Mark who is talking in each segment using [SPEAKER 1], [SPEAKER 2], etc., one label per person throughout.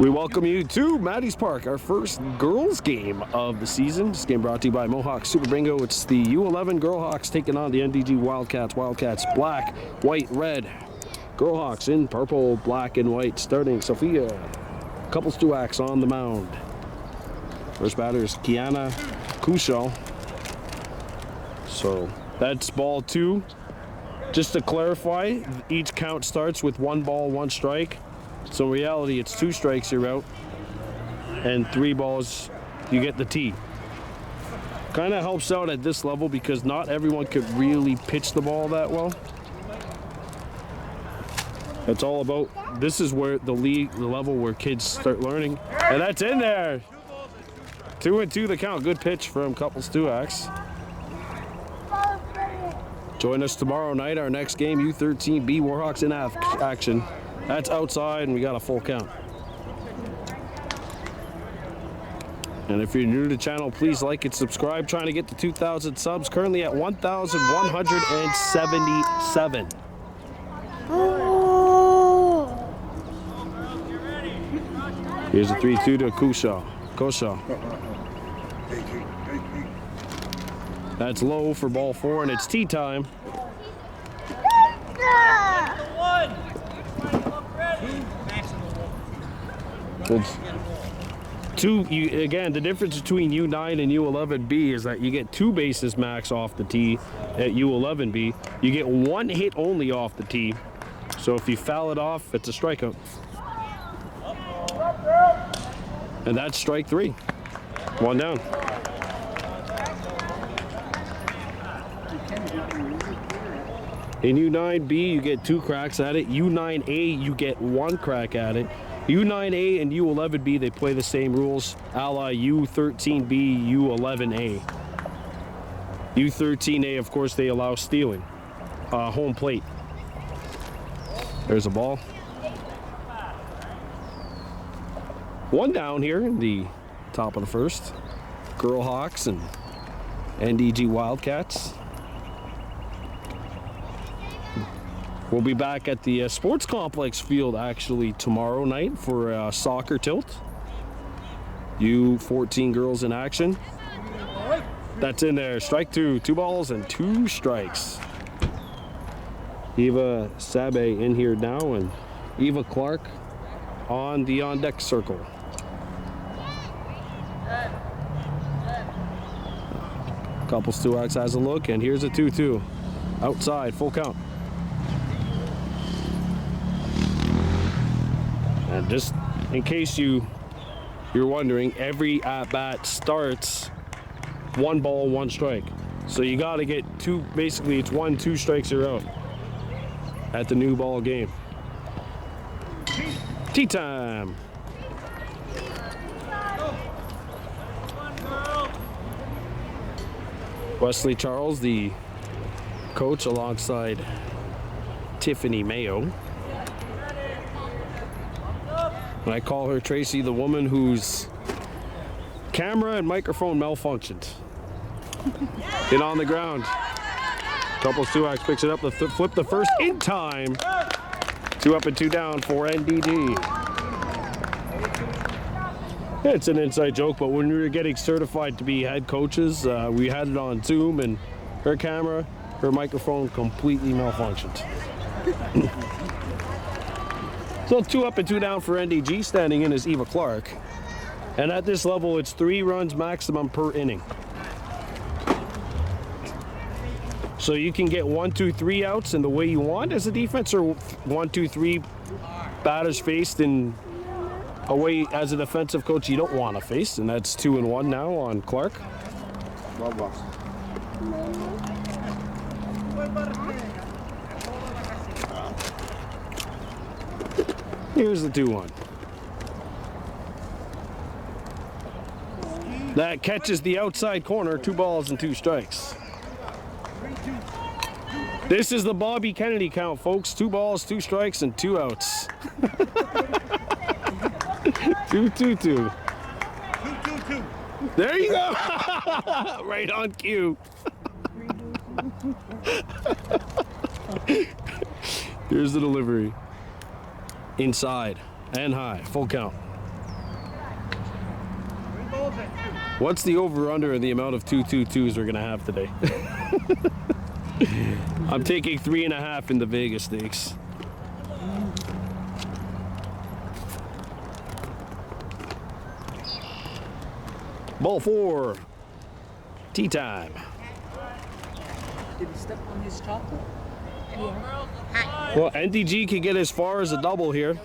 [SPEAKER 1] We welcome you to Maddie's Park, our first girls game of the season. This game brought to you by Mohawk Super Bingo. It's the U-11 Girlhawks taking on the NDG Wildcats. Wildcats black, white, red. Girlhawks in purple, black, and white. Starting Sophia Couples Tuax on the mound. First batter is Kahnawake. So that's ball two. Just to clarify, each count starts with 1 ball, 1 strike. So in reality, it's 2 strikes you're out, and 3 balls you get the tee. Kind of helps out at this level because not everyone could really pitch the ball that well. That's all about. This is where the level where kids start learning, and that's in there. 2-2 the count. Good pitch from Couples Tuax. Join us tomorrow night. Our next game, U13B Warhawks in action. That's outside, and we got a full count. And if you're new to the channel, please like and subscribe. Trying to get to 2,000 subs. Currently at 1,177. Here's a 3-2 to Koshaw. That's low for ball 4, and it's tea time. Again, the difference between U9 and U11B is that you get 2 bases max off the tee at U11B. You get 1 hit only off the tee. So if you foul it off, it's a strikeout. And that's strike 3. 1 down. In U9B, you get 2 cracks at it. U9A, you get 1 crack at it. U9A and U11B, they play the same rules, a la U13B, U11A. U13A, of course, they allow stealing. Home plate. There's a ball. 1 down here in the top of the first. Girlhawks and NDG Wildcats. We'll be back at the sports complex field actually tomorrow night for a soccer tilt. U14 girls in action. That's in there. Strike 2. 2 balls and 2 strikes. Eva Sabe in here now, and Eva Clark on the on-deck circle. Couples Tuax has a look, and here's a 2-2. Outside, full count. And just in case you're wondering, every at-bat starts 1 ball, 1 strike. So you got to get 2, basically it's 1, 2 strikes you're out at the new ball game. Tea time. Wesley Charles, the coach, alongside Tiffany Mayo. And I call her Tracy, the woman whose camera and microphone malfunctioned. Hit on the ground. Couples Tuax picks it up to flip the first in time. 2 up and 2 down for NDG. It's an inside joke, but when we were getting certified to be head coaches, we had it on Zoom, and her camera, her microphone completely malfunctioned. So 2 up and 2 down for NDG. Standing in is Eva Clark. And at this level, it's 3 runs maximum per inning. So you can get 1, 2, 3 outs in the way you want as a defense, or 1, 2, 3 batters faced in a way as a defensive coach you don't want to face. And that's 2 and 1 now on Clark. Here's the 2-1. That catches the outside corner. 2 balls and 2 strikes. This is the Bobby Kennedy count, folks. 2 balls, 2 strikes, and 2 outs. 2-2-2.
[SPEAKER 2] 2-2-2.
[SPEAKER 1] There you go. Right on cue. Here's the delivery. Inside and high, full count. What's the over-under in the amount of 2-2-2s we're gonna have today? I'm taking 3.5 in the Vegas stakes. Ball 4. Tea time.
[SPEAKER 3] Did he step on his chocolate?
[SPEAKER 1] Well, NDG can get as far as a double here.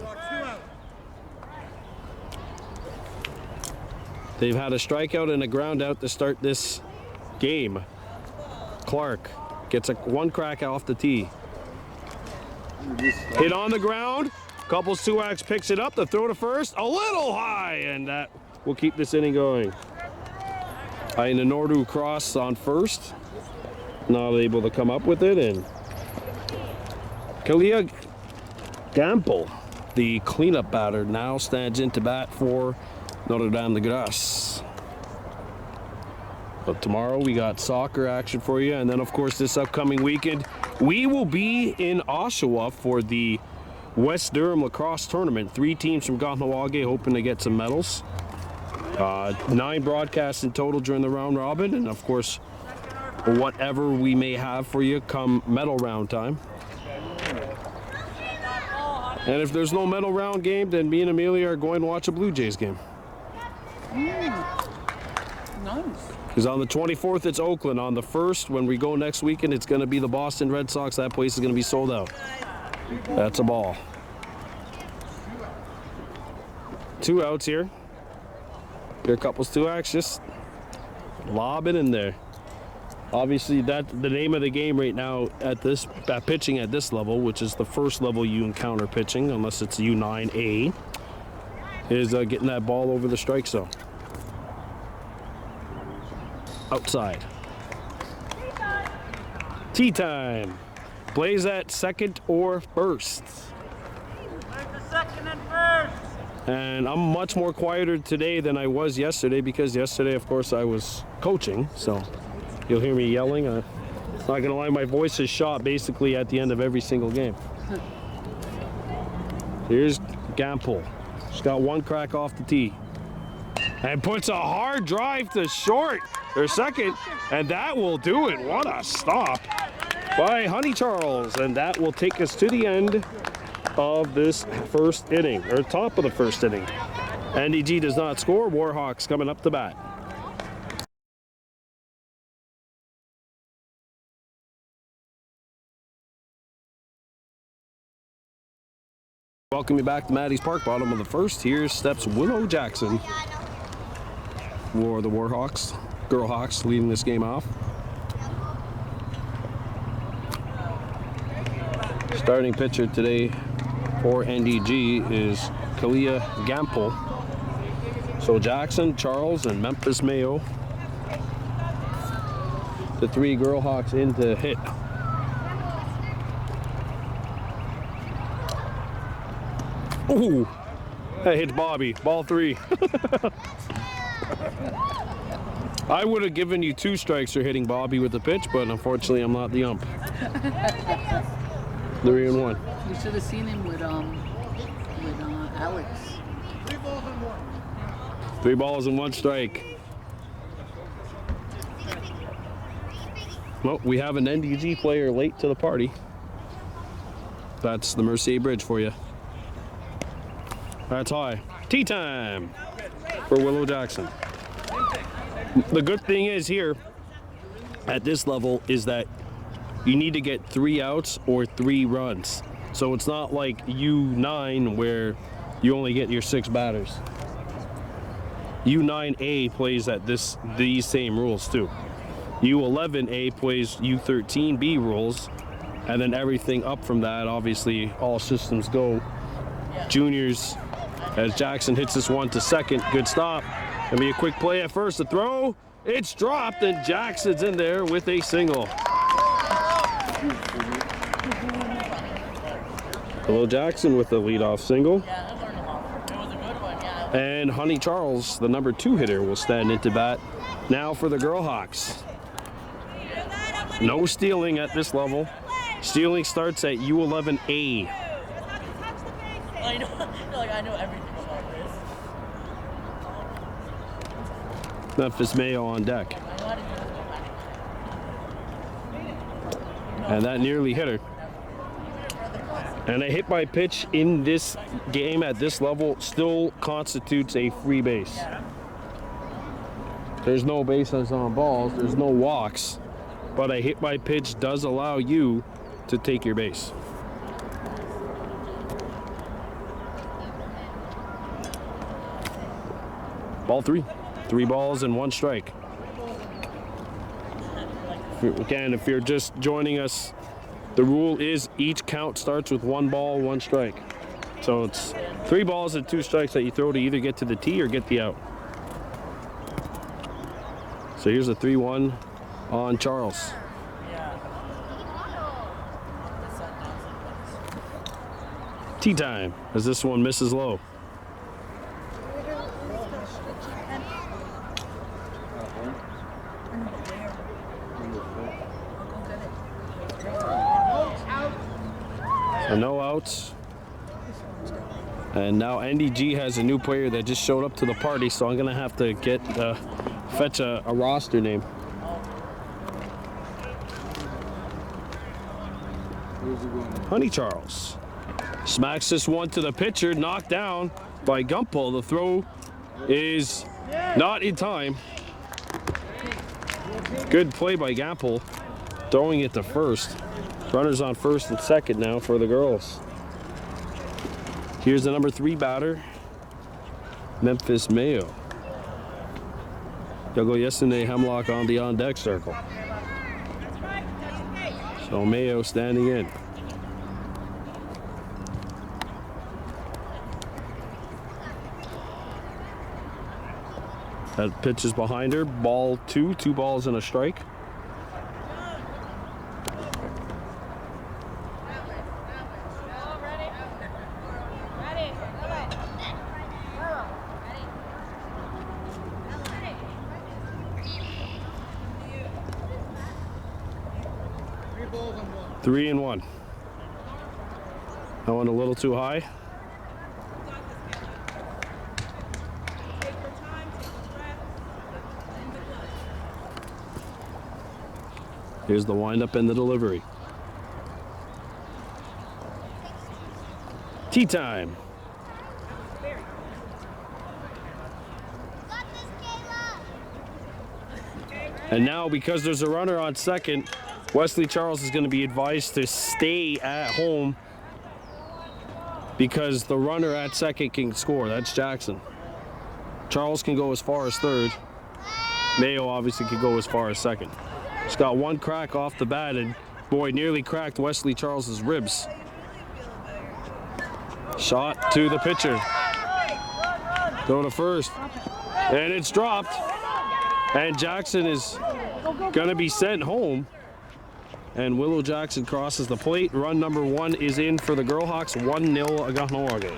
[SPEAKER 1] They've had a strikeout and a ground out to start this game. Clark gets one crack off the tee. Hit on the ground. Couples 2X picks it up. The throw to first. A little high, and that will keep this inning going. And the Nordu cross on first. Not able to come up with it, and Kalia Gamble, the cleanup batter, now stands into bat for Notre Dame de Grasse. But tomorrow we got soccer action for you, and then of course this upcoming weekend we will be in Oshawa for the West Durham lacrosse tournament. 3 teams from Kahnawake hoping to get some medals. 9 broadcasts in total during the round robin, and of course whatever we may have for you come medal round time. And if there's no medal round game, then me and Amelia are going to watch a Blue Jays game.
[SPEAKER 3] Nice.
[SPEAKER 1] Because on the 24th, it's Oakland. On the 1st, when we go next weekend, it's going to be the Boston Red Sox. That place is going to be sold out. That's a ball. 2 outs here. Here couples 2X, just lob it in there. Obviously, that's the name of the game right now at pitching at this level, which is the first level you encounter pitching, unless it's U9A, is getting that ball over the strike zone. Outside. Tea time. Plays at second or first.
[SPEAKER 2] Second and first.
[SPEAKER 1] And I'm much more quieter today than I was yesterday, because yesterday, of course, I was coaching, so you'll hear me yelling. Not gonna lie, my voice is shot basically at the end of every single game. Here's Gamble. She's got one crack off the tee. And puts a hard drive to short, or second, and that will do it. What a stop by Honey Charles. And that will take us to the end of this first inning, or top of the first inning. NDG does not score. Warhawks coming up to bat. Welcome you back to Maddie's Park, bottom of the first. Here steps Willow Jackson for the Warhawks. Girlhawks leading this game off. Starting pitcher today for NDG is Kalia Gamble. So Jackson, Charles, and Memphis Mayo, the 3 Girlhawks in to hit. Ooh, that hits Bobby. Ball 3. I would have given you 2 strikes for hitting Bobby with the pitch, but unfortunately I'm not the ump. 3-1.
[SPEAKER 3] You should have seen him with Alex.
[SPEAKER 1] 3 balls and 1 strike. Well, we have an NDG player late to the party. That's the Mercier Bridge for you. That's high. Tea time for Willow Jackson. The good thing is here at this level is that you need to get 3 outs or 3 runs. So it's not like U9 where you only get your 6 batters. U9A plays at these same rules too. U11A plays U13B rules, and then everything up from that, obviously all systems go. Juniors, as Jackson hits this one to second. Good stop. Gonna be a quick play at first. The throw, it's dropped, and Jackson's in there with a single. Hello Jackson with the leadoff single. And Honey Charles, the number 2 hitter, will stand into bat now for the Girlhawks. No stealing at this level. Stealing starts at U11A.
[SPEAKER 4] I know, like I know everything about
[SPEAKER 1] Memphis Mayo on deck. And that nearly hit her. And a hit by pitch in this game at this level still constitutes a free base. There's no bases on balls, there's no walks, but a hit by pitch does allow you to take your base. Ball 3. 3 balls and 1 strike. Again, if you're just joining us, the rule is each count starts with 1 ball, 1 strike. So it's 3 balls and 2 strikes that you throw to either get to the tee or get the out. So here's a 3-1 on Charles. Tee time as this one misses low. So no outs. And now NDG has a new player that just showed up to the party, so I'm gonna have to get fetch a roster name. Honey Charles smacks this one to the pitcher, knocked down by Gumpel. The throw is not in time. Good play by Gumpel, throwing it to first. Runners on first and second now for the girls. Here's the number 3 batter, Memphis Mayo. They'll go yesterday, Hemlock on the on-deck circle. So Mayo standing in. That pitch is behind her. Ball 2, 2 balls and a strike. Three and 1. That one a little too high. Here's the windup and the delivery. Tee time. And now, because there's a runner on second, Wesley Charles is going to be advised to stay at home because the runner at second can score. That's Jackson. Charles can go as far as third. Mayo obviously could go as far as second. He's got 1 crack off the bat, and boy, nearly cracked Wesley Charles's ribs. Shot to the pitcher. Throw to first. And it's dropped. And Jackson is going to be sent home. And Willow Jackson crosses the plate. Run number 1 is in for the Girlhawks. 1-0 Kahnawake.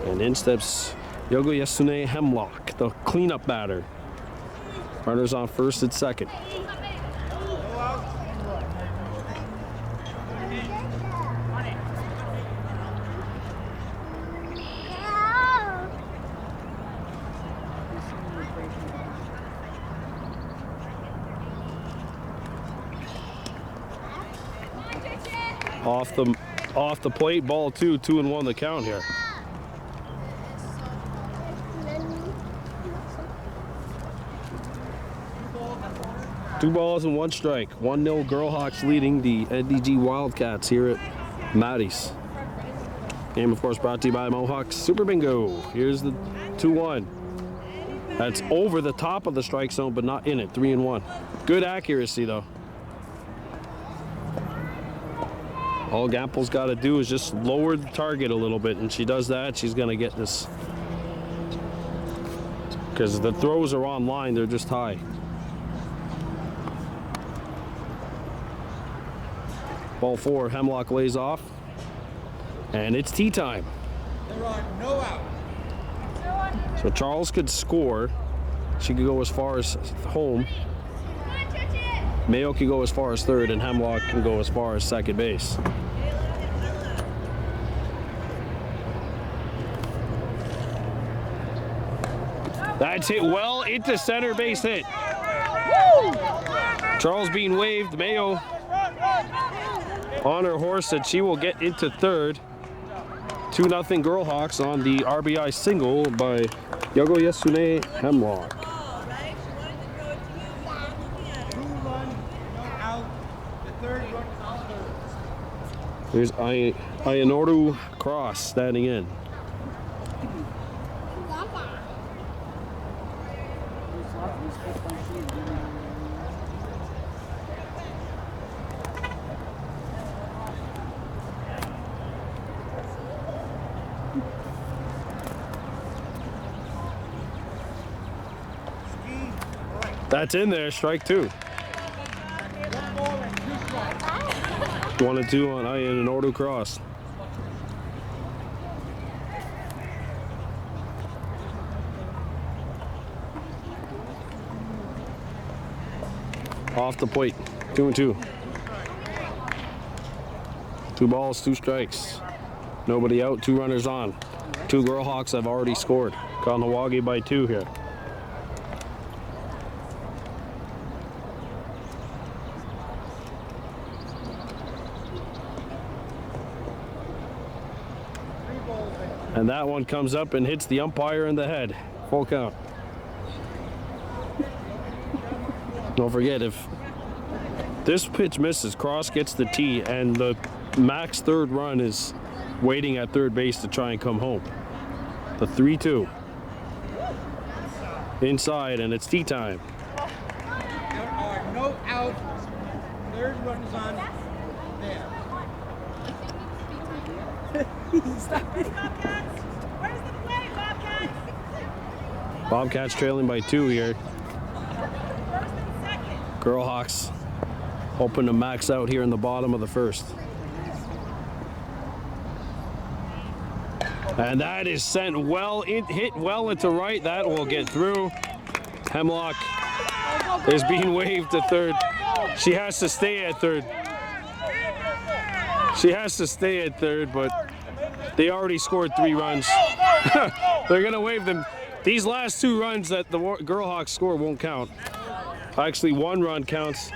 [SPEAKER 1] And in steps Yogo Yasune Hemlock, the cleanup batter. Runners on first and second. Off the plate, ball 2, 2-1 the count here. Two balls and 1 strike. 1-0 Girlhawks leading the NDG Wildcats here at Maddie's. Game, of course, brought to you by Mohawk Super Bingo. Here's the 2-1. That's over the top of the strike zone, but not in it. 3-1. Good accuracy, though. All Gampel's got to do is just lower the target a little bit, and she does that, she's going to get this. Because the throws are on line, they're just high. Ball 4, Hemlock lays off, and it's tee time.
[SPEAKER 2] There are no outs.
[SPEAKER 1] So Charles could score. She could go as far as home. Mayo can go as far as third, and Hemlock can go as far as second base. That's hit well into center, base hit. Charles being waved. Mayo on her horse that she will get into third. 2-0 Girlhawks on the RBI single by Yogo Yasune Hemlock. There's Ayanoru Cross standing in. That's in there, strike two. 1-2 on Ayanoru Cross. Off the plate, 2-2. 2 balls, 2 strikes. Nobody out, 2 runners on. 2 Girlhawks have already scored. Kahnawake by 2 here. And that one comes up and hits the umpire in the head. Full count. Don't forget, if this pitch misses, Cross gets the tee, and the max third run is waiting at third base to try and come home. The 3-2. Inside, and it's tee time.
[SPEAKER 2] There are no outs. Third runners on there.
[SPEAKER 4] Bobcats, where's the play, Bobcats?
[SPEAKER 1] Bobcats trailing by 2 here.
[SPEAKER 4] First and second.
[SPEAKER 1] Girlhawks hoping to max out here in the bottom of the first. And that is sent well, hit well into right. That will get through. Hemlock is being waved to third. She has to stay at third. She has to stay at third, but they already scored 3 runs. They're gonna wave them. These last 2 runs that the Girlhawks score won't count. Actually, 1 run counts.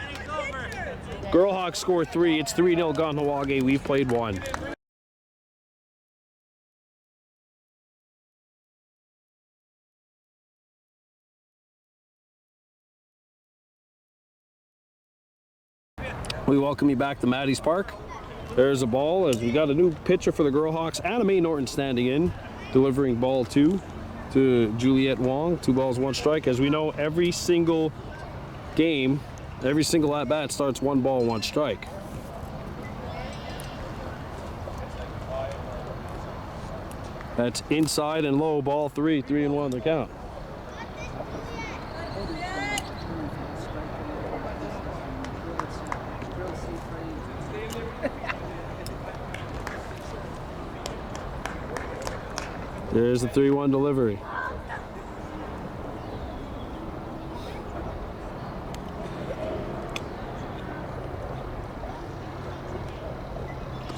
[SPEAKER 1] Girlhawks score 3. It's 3-0 Kahnawake. We've played 1. We welcome you back to Maddie's Park. There's a ball as we got a new pitcher for the Girlhawks. Anime Norton standing in, delivering ball 2 to Juliet Wong. 2 balls, 1 strike. As we know, every single game, every single at-bat starts 1 ball, 1 strike. That's inside and low, ball 3, 3-1 the count. There's the 3-1 delivery.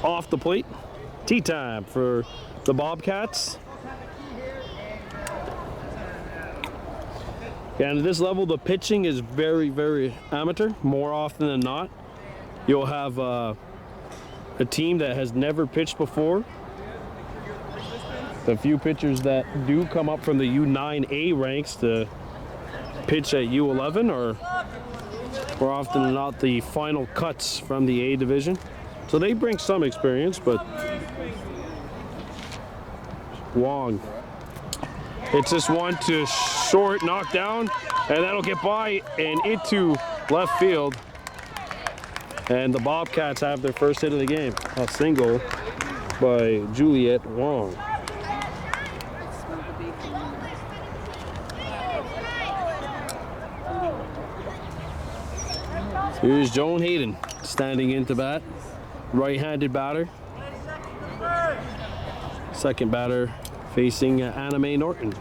[SPEAKER 1] Off the plate. Tee time for the Bobcats. And at this level, the pitching is very, very amateur. More often than not, you'll have a team that has never pitched before. The few pitchers that do come up from the U9A ranks to pitch at U-11 are more often than not the final cuts from the A division. So they bring some experience, but Wong. It's this one to short, knock down, and that'll get by and into left field. And the Bobcats have their first hit of the game, a single by Juliet Wong. Here's Joan Hayden standing into bat, right-handed batter. Second batter facing Anime Norton.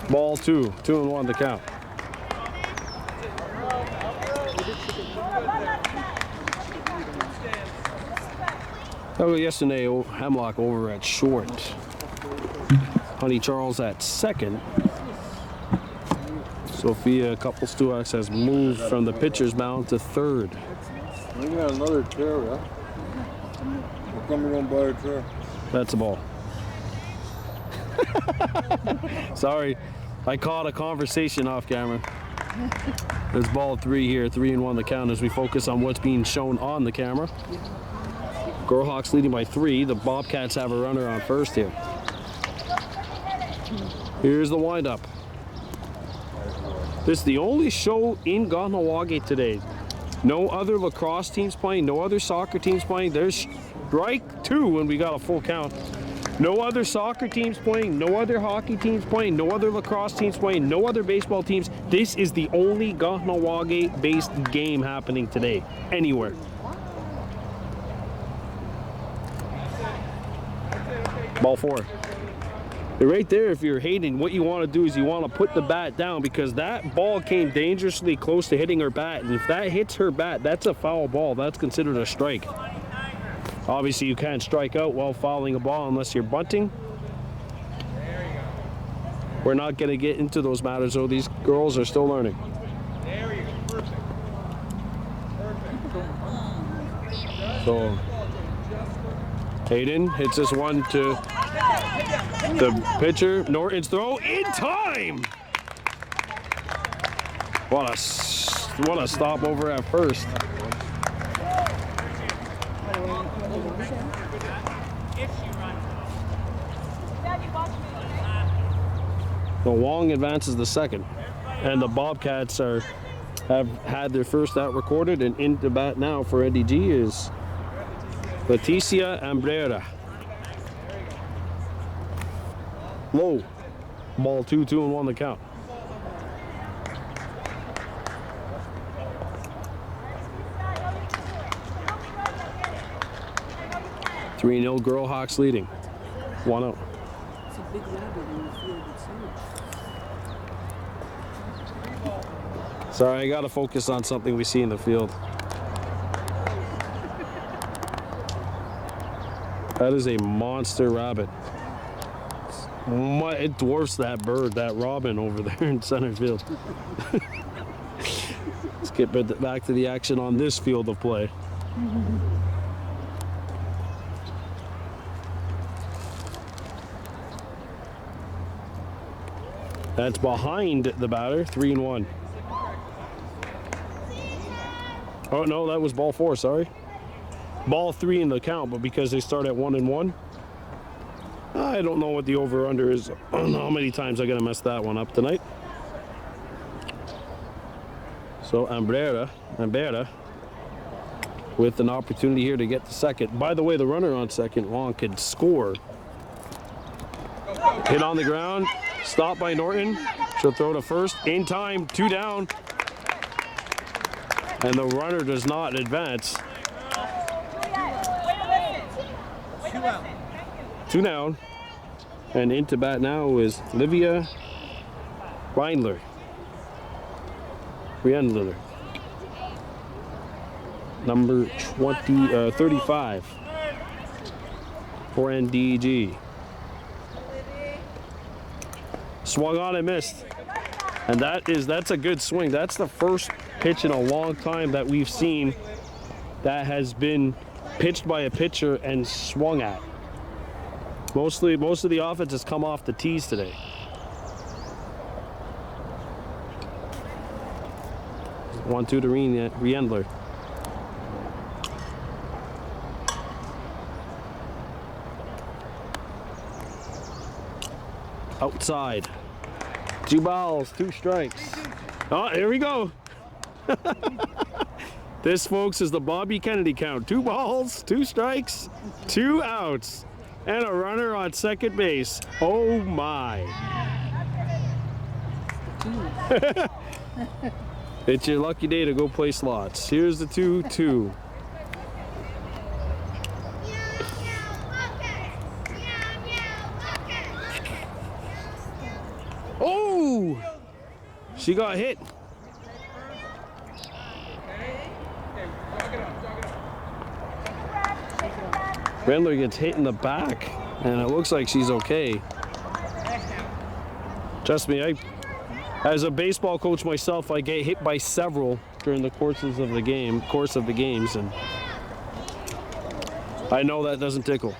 [SPEAKER 1] Ball 2, 2-1 the count. Oh, yesterday, Hemlock over at short. Honey Charles at second. Sophia Couples-Stuax has moved from the pitcher's mound to third.
[SPEAKER 5] We got another chair, yeah? How come we don't buy a chair?
[SPEAKER 1] That's a ball. Sorry, I caught a conversation off camera. There's ball 3 here, 3-1 the count as we focus on what's being shown on the camera. Girlhawks leading by 3. The Bobcats have a runner on first here. Here's the windup. This is the only show in Kahnawake today. No other lacrosse teams playing, no other soccer teams playing. There's strike 2 when we got a full count. No other soccer teams playing, no other hockey teams playing, no other lacrosse teams playing, no other baseball teams. This is the only Kahnawake-based game happening today, anywhere. Ball 4. Right there, if you're hating, what you want to do is you want to put the bat down because that ball came dangerously close to hitting her bat. And if that hits her bat, that's a foul ball. That's considered a strike. Obviously, you can't strike out while fouling a ball unless you're bunting. We're not going to get into those matters, though. These girls are still learning.
[SPEAKER 2] There you go. Perfect.
[SPEAKER 1] So, Hayden hits this one to the pitcher. Norton's throw in time. What a stopover at first. So Wong advances the second, and the Bobcats have had their first out recorded, and into bat now for NDG is Leticia Ambrera. Low. Ball 2, 2-1 the count. Three 0 Girlhawks leading. 1-0.
[SPEAKER 3] It's a big rabbit in the field. It's huge.
[SPEAKER 1] Sorry, I gotta focus on something we see in the field. That is a monster rabbit. It dwarfs that bird, that robin over there in center field. Let's get back to the action on this field of play. That's behind the batter, 3-1. Oh no, that was ball 4, sorry. Ball 3 in the count, but because they start at 1-1, I don't know what the over-under is. I don't know how many times I'm gonna mess that one up tonight. So Ambrera with an opportunity here to get the second. By the way, the runner on second, Wong, could score. Hit on the ground, stopped by Norton. She'll throw to first, in time, 2 down. And the runner does not advance. 2 down. And into bat now is Livia Reindler. Number 35 for NDG. Swung on and missed. And that's a good swing. That's the first pitch in a long time that we've seen that has been pitched by a pitcher and swung at. Most of the offense has come off the tees today. One, 2 to Reendler. Outside. 2 balls, 2 strikes. Oh, here we go. This, folks, is the Bobby Kennedy count. 2 balls, 2 strikes, 2 outs, and a runner on second base. Oh my. It's your lucky day to go play slots. Here's the 2-2. Oh! She got hit. Rendler gets hit in the back, and it looks like she's okay. Trust me, as a baseball coach myself, I get hit by several during the course of the games, and I know that doesn't tickle.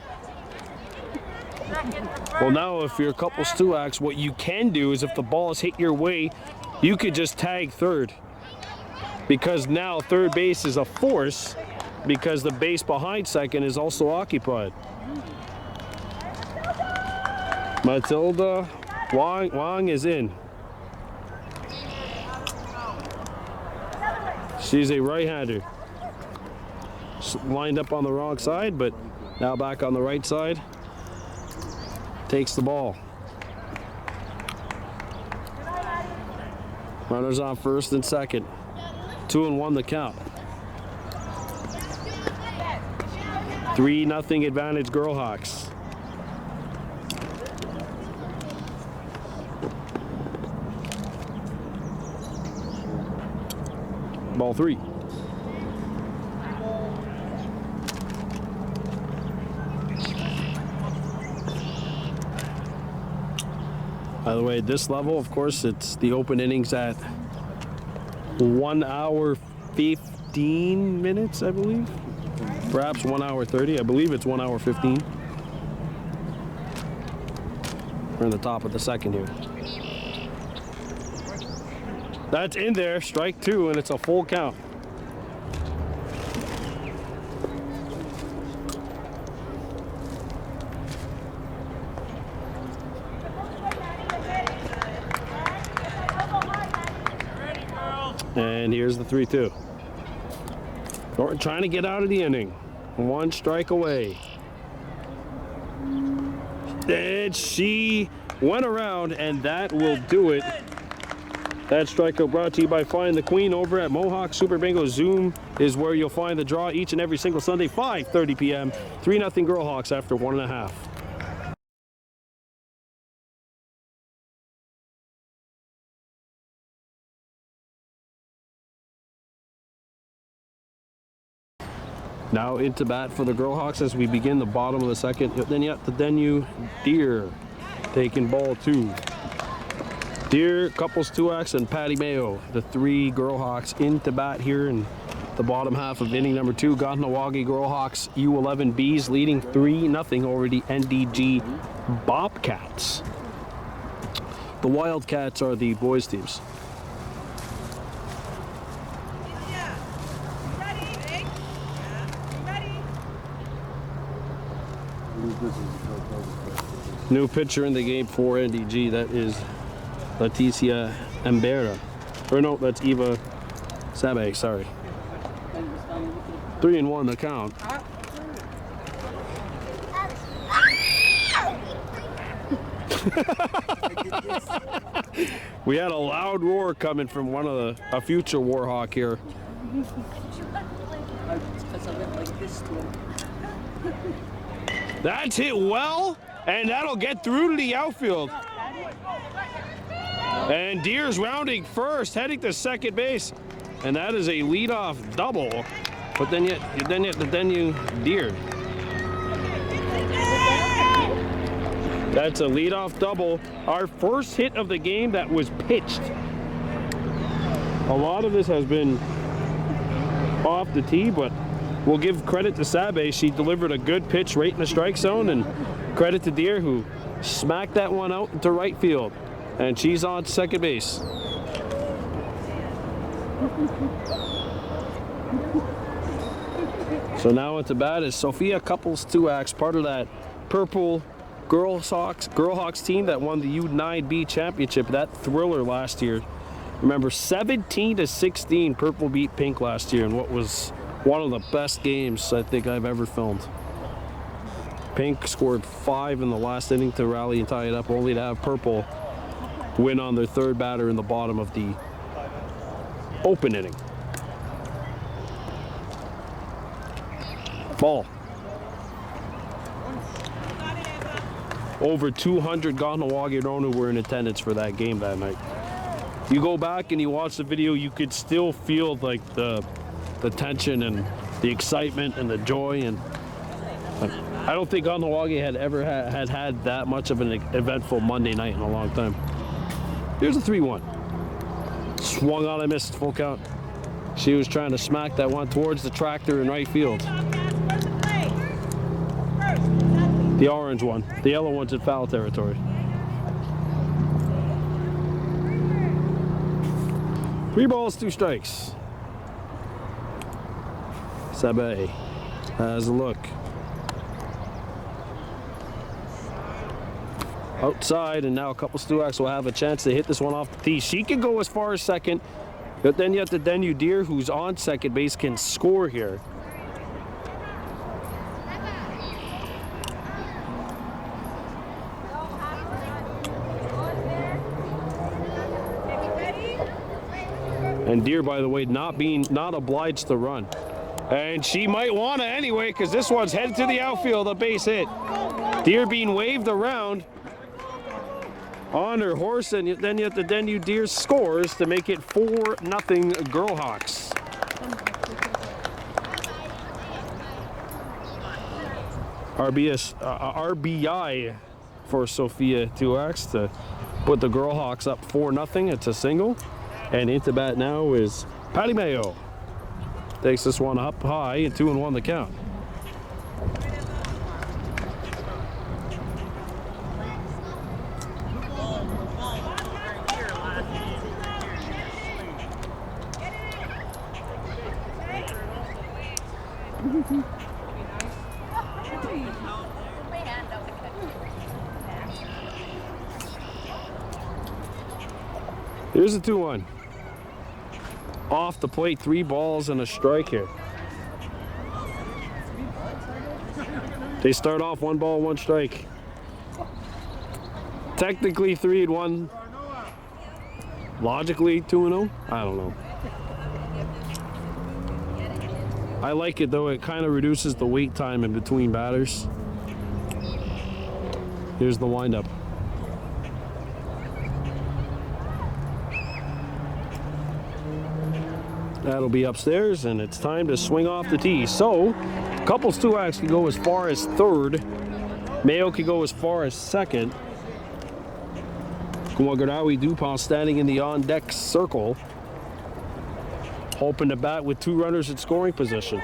[SPEAKER 1] Well, now if you're couples 2X, what you can do is if the ball is hit your way, you could just tag third. Because now third base is a force because the base behind second is also occupied. Matilda Wang is in. She's a right-hander. Lined up on the wrong side, but now back on the right side. Takes the ball. Runners on first and second. 2-1 the count. 3-0 advantage Girlhawks. Ball 3. By the way, at this level, of course, it's the open innings at 1 hour 15 minutes, I believe. Perhaps 1 hour 30. I believe it's 1 hour 15. We're in the top of the second here. That's in there, strike 2, and it's a full count. And here's the 3-2. Thornton trying to get out of the inning. 1 strike away. And she went around, and that will do it. That strikeout brought to you by Find the Queen over at Mohawk Super Bingo. Zoom is where you'll find the draw each and every single Sunday, 5:30 p.m. 3-0 Girlhawks after 1.5. Now into bat for the Girlhawks as we begin the bottom of the second. Then yet the Denu Deer taking ball 2. Deer, couples 2X, and Patty Mayo, the 3 Girlhawks into bat here in the bottom half of inning number 2. Kahnawake Girlhawks U-11 Bees leading 3-0 over the NDG Bobcats. The Wildcats are the boys teams. New pitcher in the game for NDG, that is Leticia Embera. Or no, that's Eva Sabe, sorry. 3-1 the count. We had a loud roar coming from a future Warhawk here. That's hit well, and that'll get through to the outfield. And Deer's rounding first, heading to second base, and that is a leadoff double. But then you Deer. That's a leadoff double. Our first hit of the game that was pitched. A lot of this has been off the tee, but we'll give credit to Sabe. She delivered a good pitch right in the strike zone, and credit to Deer, who smacked that one out into right field. And she's on second base. So now at the bat is Sophia Couples 2X, part of that purple Girlhawks team that won the U-9B championship, that thriller last year. Remember, 17-16, purple beat pink last year in what was one of the best games I think I've ever filmed. Pink scored 5 in the last inning to rally and tie it up, only to have purple win on their third batter in the bottom of the open inning. Ball. Over 200 Kahnawake who were in attendance for that game that night. You go back and you watch the video, you could still feel like the tension and the excitement and the joy, and I don't think Kahnawake had ever had that much of an eventful Monday night in a long time. Here's a 3-1. Swung on and missed, full count. She was trying to smack that one towards the tractor in right field. The orange one. The yellow one's in foul territory. Three balls, 2 strikes. Sabe has a look. Outside, and now a couple Stuaks will have a chance to hit this one off the tee. She can go as far as second, but then yet the Denu Deer, who's on second base, can score here. And Deer, by the way, not obliged to run. And she might want to anyway, because this one's headed to the outfield, a base hit. Deer being waved around on her horse, and then yet the Denu Deer scores to make it 4-0 Girlhawks. RBI for Sophia Tuax to put the Girlhawks up 4-0. It's a single. And into bat now is Patty Mayo. Takes this one up high, and 2-1 the count. Here's a 2-1. Off the plate, 3 balls and a strike here. They start off 1 ball, 1 strike. Technically 3-1. Logically 2-0. I don't know. I like it though. It kind of reduces the wait time in between batters. Here's the windup. That'll be upstairs, and it's time to swing off the tee. So, couples Tuax can go as far as 3rd. Mayo can go as far as 2nd. Kumagarawi Dupont standing in the on-deck circle, hoping to bat with 2 runners in scoring position.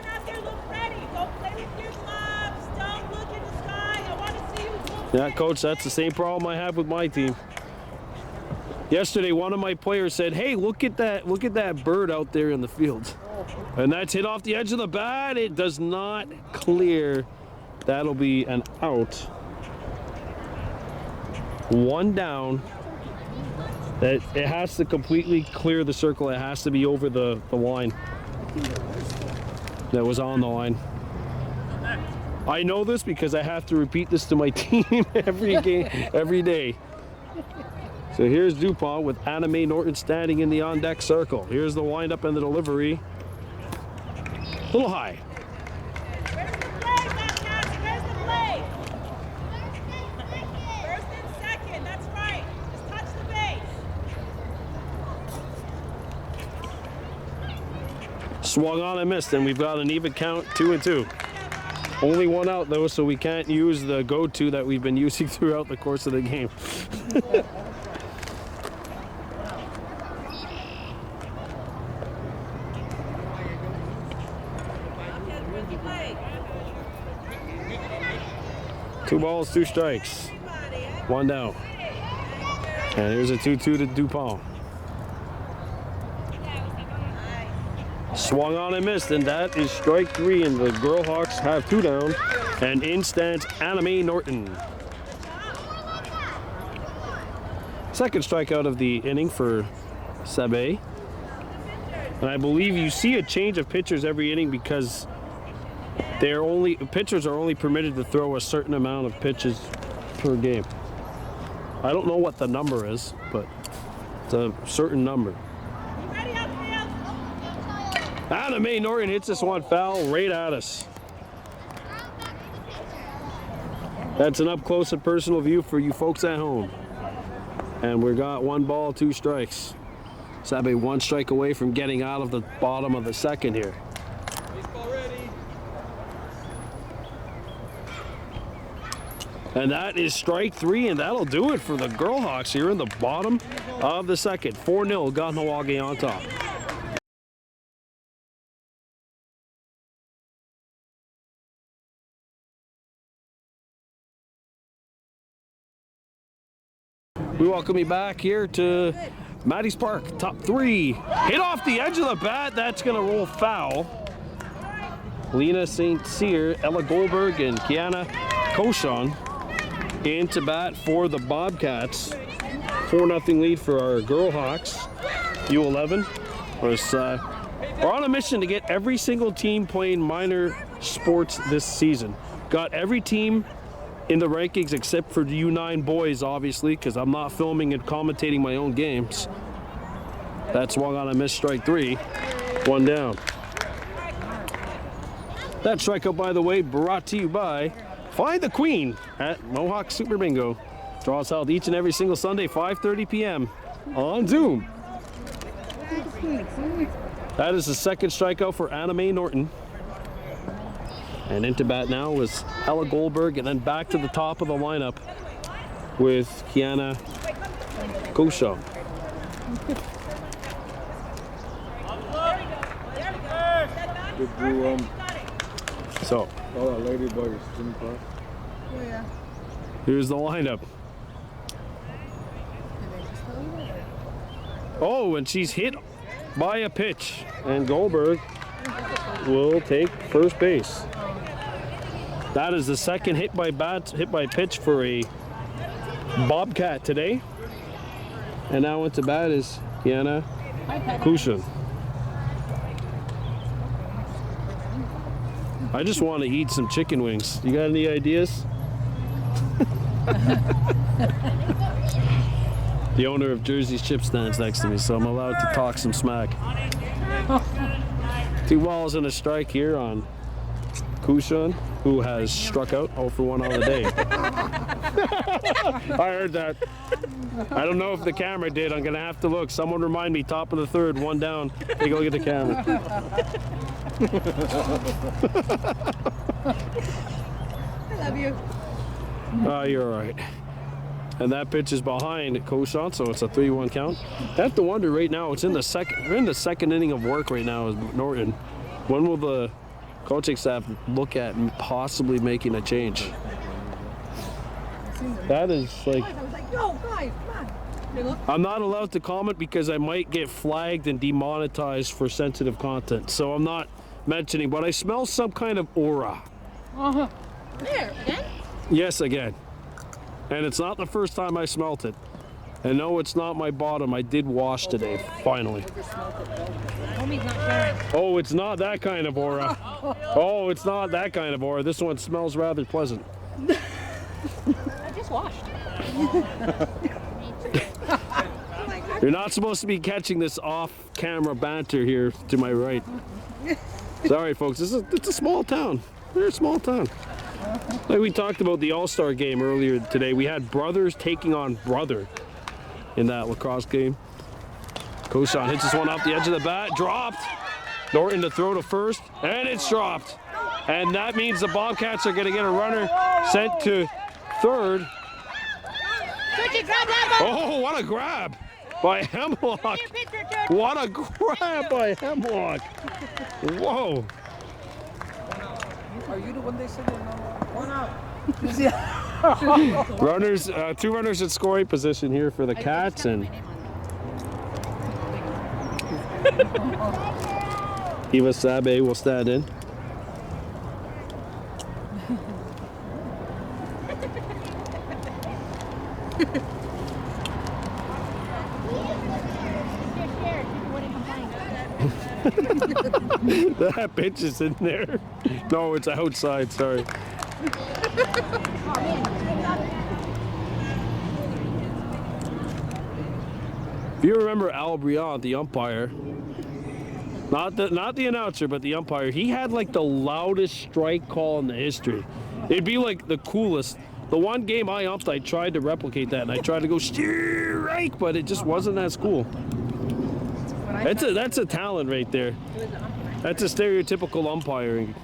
[SPEAKER 1] Yeah, Coach, that's the same problem I have with my team. Yesterday, one of my players said, "Hey, look at that bird out there in the field," and that's hit off the edge of the bat. It does not clear. That'll be an out. 1 down. It has to completely clear the circle. It has to be over the line. That was on the line. I know this because I have to repeat this to my team every game, every day. So here's Dupont with Anna Mae Norton standing in the on-deck circle. Here's the windup and the delivery. A little high.
[SPEAKER 4] Where's the play, Bobcats? Where's the play? First and second, that's right. Just touch the base.
[SPEAKER 1] Swung on and missed, and we've got an even count, 2-2. Only 1 out though, so we can't use the go-to that we've been using throughout the course of the game. Two balls, 2 strikes. 1 down. And here's a 2-2 to Dupont. Swung on and missed, and that is strike 3, and the Girlhawks have 2 down. And in stands Anna Mae Norton. Second strikeout of the inning for Sabe. And I believe you see a change of pitchers every inning because pitchers are only permitted to throw a certain amount of pitches per game. I don't know what the number is, but it's a certain number. Anna Mae Norton hits this one foul right at us. That's an up close and personal view for you folks at home. And we got 1 ball, 2 strikes. Sabe 1 strike away from getting out of the bottom of the 2nd here.
[SPEAKER 2] Baseball ready.
[SPEAKER 1] And that is strike 3, and that'll do it for the Girlhawks here in the bottom of the second. 4-0, Kahnawake on top. We welcome you back here to Maddie's Park, top 3. Hit off the edge of the bat, that's gonna roll foul. Lena St. Cyr, Ella Goldberg, and Kiana Koshon into bat for the Bobcats. 4-0 lead for our Girlhawks. U-11 we're on a mission to get every single team playing minor sports this season. Got every team in the rankings except for the U9 boys, obviously, because I'm not filming and commentating my own games. That swung on a missed strike 3. 1 down. That strikeout, by the way, brought to you by Find the Queen at Mohawk Super Bingo. Draws held each and every single Sunday, 5:30 p.m. on Zoom. That is the second strikeout for Anna Mae Norton. And into bat now was Ella Goldberg, and then back to the top of the lineup with Kiana Koshon.
[SPEAKER 5] Did you,
[SPEAKER 1] So,
[SPEAKER 5] oh, that lady by your skin car?
[SPEAKER 3] Oh, yeah.
[SPEAKER 1] here's the lineup. Oh, and she's hit by a pitch, and Goldberg will take first base. That is the second hit by pitch for a Bobcat today. And now into bat is Kiana Koshon. I just want to eat some chicken wings. You got any ideas? The owner of Jersey's Chip stands next to me, so I'm allowed to talk some smack. 2 balls and a strike here on Koshon, who has struck out 0 for 1 on the day. I heard that. I don't know if the camera did. I'm going to have to look. Someone remind me, top of the third, 1 down. Take a look at the camera.
[SPEAKER 3] I love you.
[SPEAKER 1] Oh, you're all right. And that pitch is behind Koshon, so it's a 3-1 count. I have to wonder right now, we're in the second inning of work right now as Norton. When will the coaching staff look at possibly making a change? That is like...
[SPEAKER 3] I was like, no, guys, come on.
[SPEAKER 1] I'm not allowed to comment because I might get flagged and demonetized for sensitive content. So I'm not mentioning, but I smell some kind of aura.
[SPEAKER 3] There, again?
[SPEAKER 1] Yes, again. And it's not the first time I smelt it. And no, it's not my bottom. I did wash today, finally.
[SPEAKER 4] Homie's not sharing.
[SPEAKER 1] Oh, it's not that kind of aura. Oh, it's not that kind of aura. This one smells rather pleasant.
[SPEAKER 4] I just washed.
[SPEAKER 1] You're not supposed to be catching this off-camera banter here to my right. Sorry, folks. It's a small town. We're a small town. Like we talked about the All-Star game earlier today, we had brothers taking on brother in that lacrosse game. Koshon hits this one off the edge of the bat, dropped. Norton to throw to first, and it's dropped. And that means the Bobcats are going to get a runner sent to third. Oh, what a grab by Hemlock. What a grab by Hemlock. Whoa.
[SPEAKER 6] Are you the one they said they're not?
[SPEAKER 1] Runners, 2 runners at scoring position here for the Cats, and Eva Sabe will stand in. That pitch is in there. No, it's outside, sorry. If you remember Al Briand, the umpire, not the announcer, but the umpire, he had like the loudest strike call in the history. It'd be like the coolest. The one game I umped, I tried to replicate that, and I tried to go strike, but it just wasn't as cool. That's a talent right there. That's a stereotypical umpiring.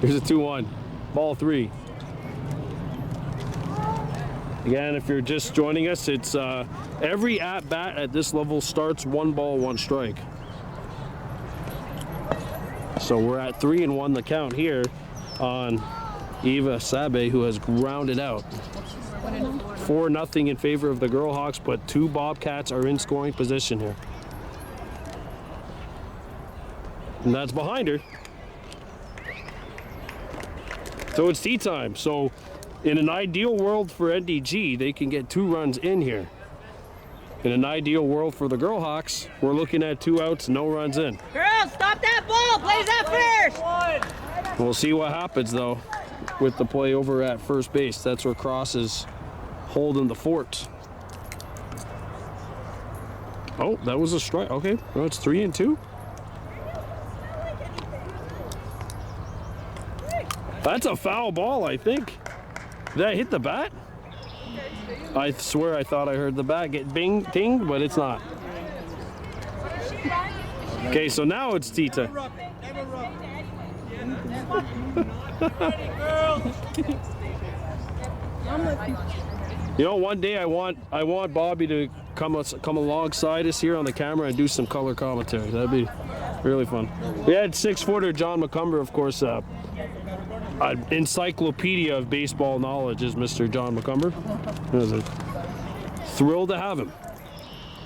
[SPEAKER 1] Here's a 2-1. Ball 3. Again, if you're just joining us, it's every at-bat at this level starts 1 ball, 1 strike. So we're at 3-1 the count here on Eva Sabe, who has grounded out. 4-0 in favor of the Girlhawks, but 2 Bobcats are in scoring position here. And that's behind her. So it's tea time. So in an ideal world for NDG, they can get 2 runs in here. In an ideal world for the Girlhawks, we're looking at 2 outs, no runs in.
[SPEAKER 4] Girls, stop that ball. Plays that first.
[SPEAKER 1] We'll see what happens though with the play over at first base. That's where Cross is holding the fort. Oh, that was a strike. Okay, well, it's 3-2. That's a foul ball, I think. Did that hit the bat? I swear I thought I heard the bat get bing, ding, but it's not. Okay, so now it's Tita. You know, one day I want Bobby to come alongside us here on the camera and do some color commentary. That'd be really fun. We had 6-footer John McCumber, of course. An encyclopedia of baseball knowledge is Mr. John McCumber. It was a thrill to have him.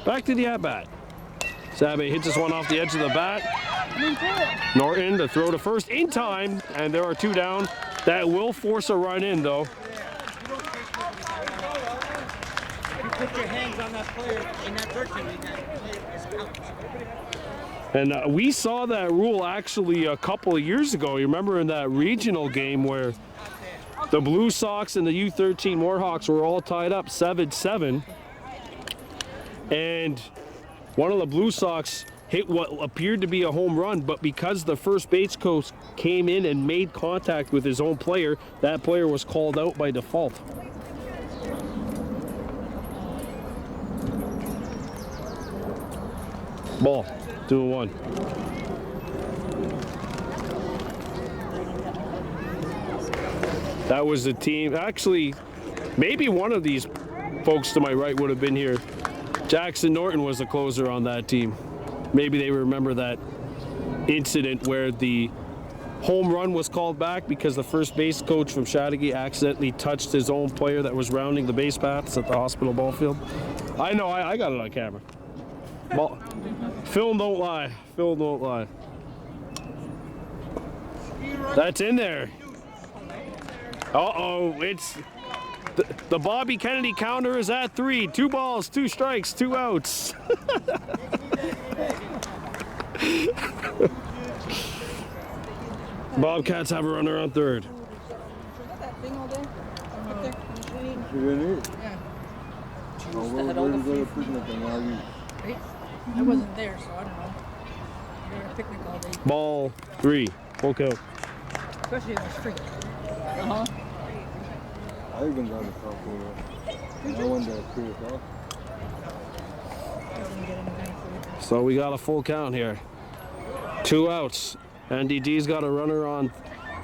[SPEAKER 1] Back to the at-bat. Sabe hits this one off the edge of the bat. Norton to throw to first in time, and there are 2 down. That will force a run in, though.
[SPEAKER 2] Put your hands on that player in that third team.
[SPEAKER 1] And we saw that rule actually a couple of years ago. You remember in that regional game where the Blue Sox and the U-13 Warhawks were all tied up 7-7. And one of the Blue Sox hit what appeared to be a home run, but because the first base coach came in and made contact with his own player, that player was called out by default. Ball, 2-1. That was the team. Actually, maybe one of these folks to my right would have been here. Jackson Norton was the closer on that team. Maybe they remember that incident where the home run was called back because the first base coach from Chateauguay accidentally touched his own player that was rounding the base paths at the hospital ball field. I know, I got it on camera. Ball. Film don't lie. Film don't lie. That's in there. Uh-oh, it's the Bobby Kennedy counter is at 3. 2 balls, 2 strikes, 2 outs. Bobcats have a runner on third.
[SPEAKER 5] You didn't eat?
[SPEAKER 3] Yeah.
[SPEAKER 5] Oh, where did you go to picnic and now you?
[SPEAKER 3] I wasn't there, so I don't know. We were at a picnic all day.
[SPEAKER 1] Ball 3. Full count.
[SPEAKER 3] Especially if it's free. Uh-huh.
[SPEAKER 5] I even got a couple of I went there at 3 o'clock.
[SPEAKER 1] So we got a full count here. 2 outs. NDG's got a runner on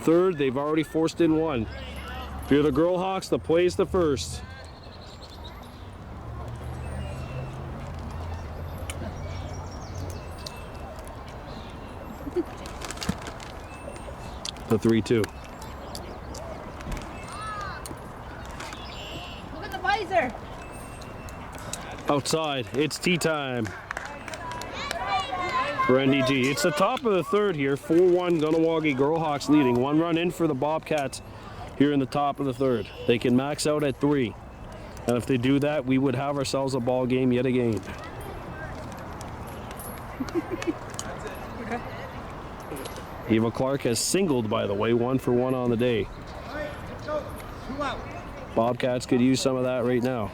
[SPEAKER 1] third. They've already forced in 1. If you're the Girlhawks, the play's the first. The 3-2.
[SPEAKER 4] Look at the visor.
[SPEAKER 1] Outside, it's tea time for NDG. It's the top of the third here. 4-1 Kahnawake Girlhawks leading. 1 run in for the Bobcats here in the top of the third. They can max out at 3. And if they do that, we would have ourselves a ball game yet again. Eva Clark has singled, by the way, 1 for 1 on the day. Bobcats could use some of that right now.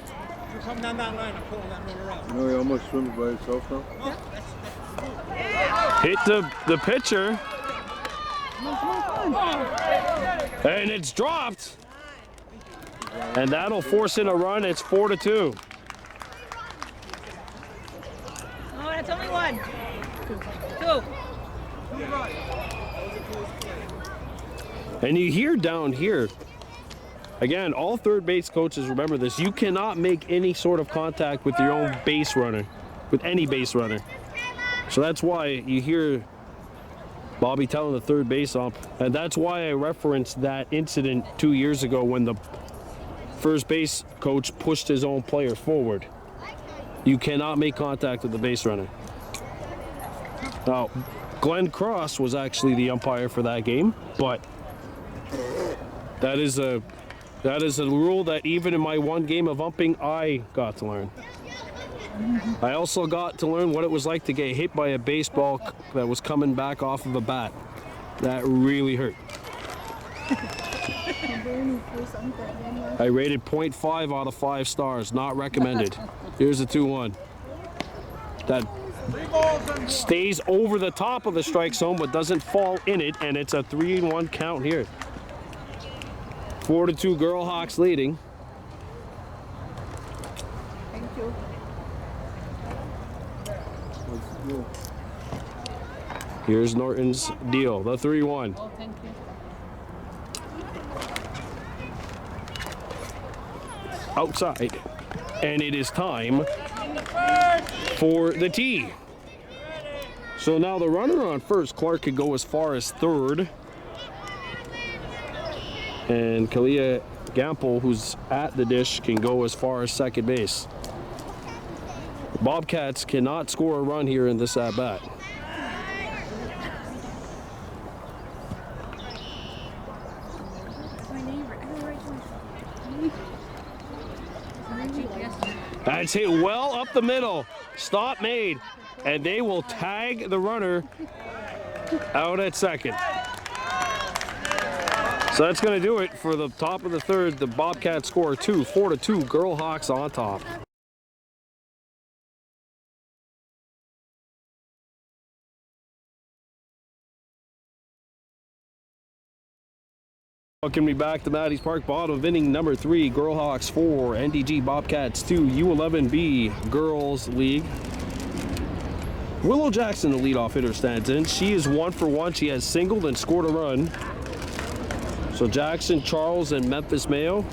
[SPEAKER 2] You come down that line, I'm pulling that roller out.
[SPEAKER 5] You know he almost swims by himself now?
[SPEAKER 1] Hit the pitcher. And it's dropped. And that'll force in a run. It's 4-2.
[SPEAKER 4] Oh, that's only 1. 2.
[SPEAKER 1] And you hear down here, Again, all third base coaches remember this. You cannot make any sort of contact with your own base runner, with any base runner. So that's why you hear Bobby telling the third base ump, and that's why I referenced that incident 2 years ago when the first base coach pushed his own player forward. You cannot make contact with the base runner. Now, Glenn Cross was actually the umpire for that game, but that is a rule that even in my one game of umping, I got to learn. I also got to learn what it was like to get hit by a baseball that was coming back off of a bat. That really hurt. I rated 0.5 out of 5 stars, not recommended. Here's a 2-1. That stays over the top of the strike zone but doesn't fall in it, and it's a 3-1 count here. 4-2 Girlhawks leading.
[SPEAKER 3] Thank you.
[SPEAKER 1] Here's Norton's deal, the 3-1.
[SPEAKER 3] Oh, thank you.
[SPEAKER 1] Outside, and it is time for the tee. So now the runner on first, Clark, could go as far as third, and Kalia Gample, who's at the dish, can go as far as second base. Bobcats cannot score a run here in this at bat. That's hit well up the middle. Stop made. And they will tag the runner out at second. So that's going to do it for the top of the third. The Bobcats score 4-2. Girlhawks on top. Welcome me back to Maddie's Park. Bottom of inning number 3. Girlhawks 4, NDG Bobcats 2, U-11B Girls League. Willow Jackson, the leadoff hitter, stands in. She is 1 for 1. She has singled and scored a run. So Jackson, Charles, and Memphis Mayo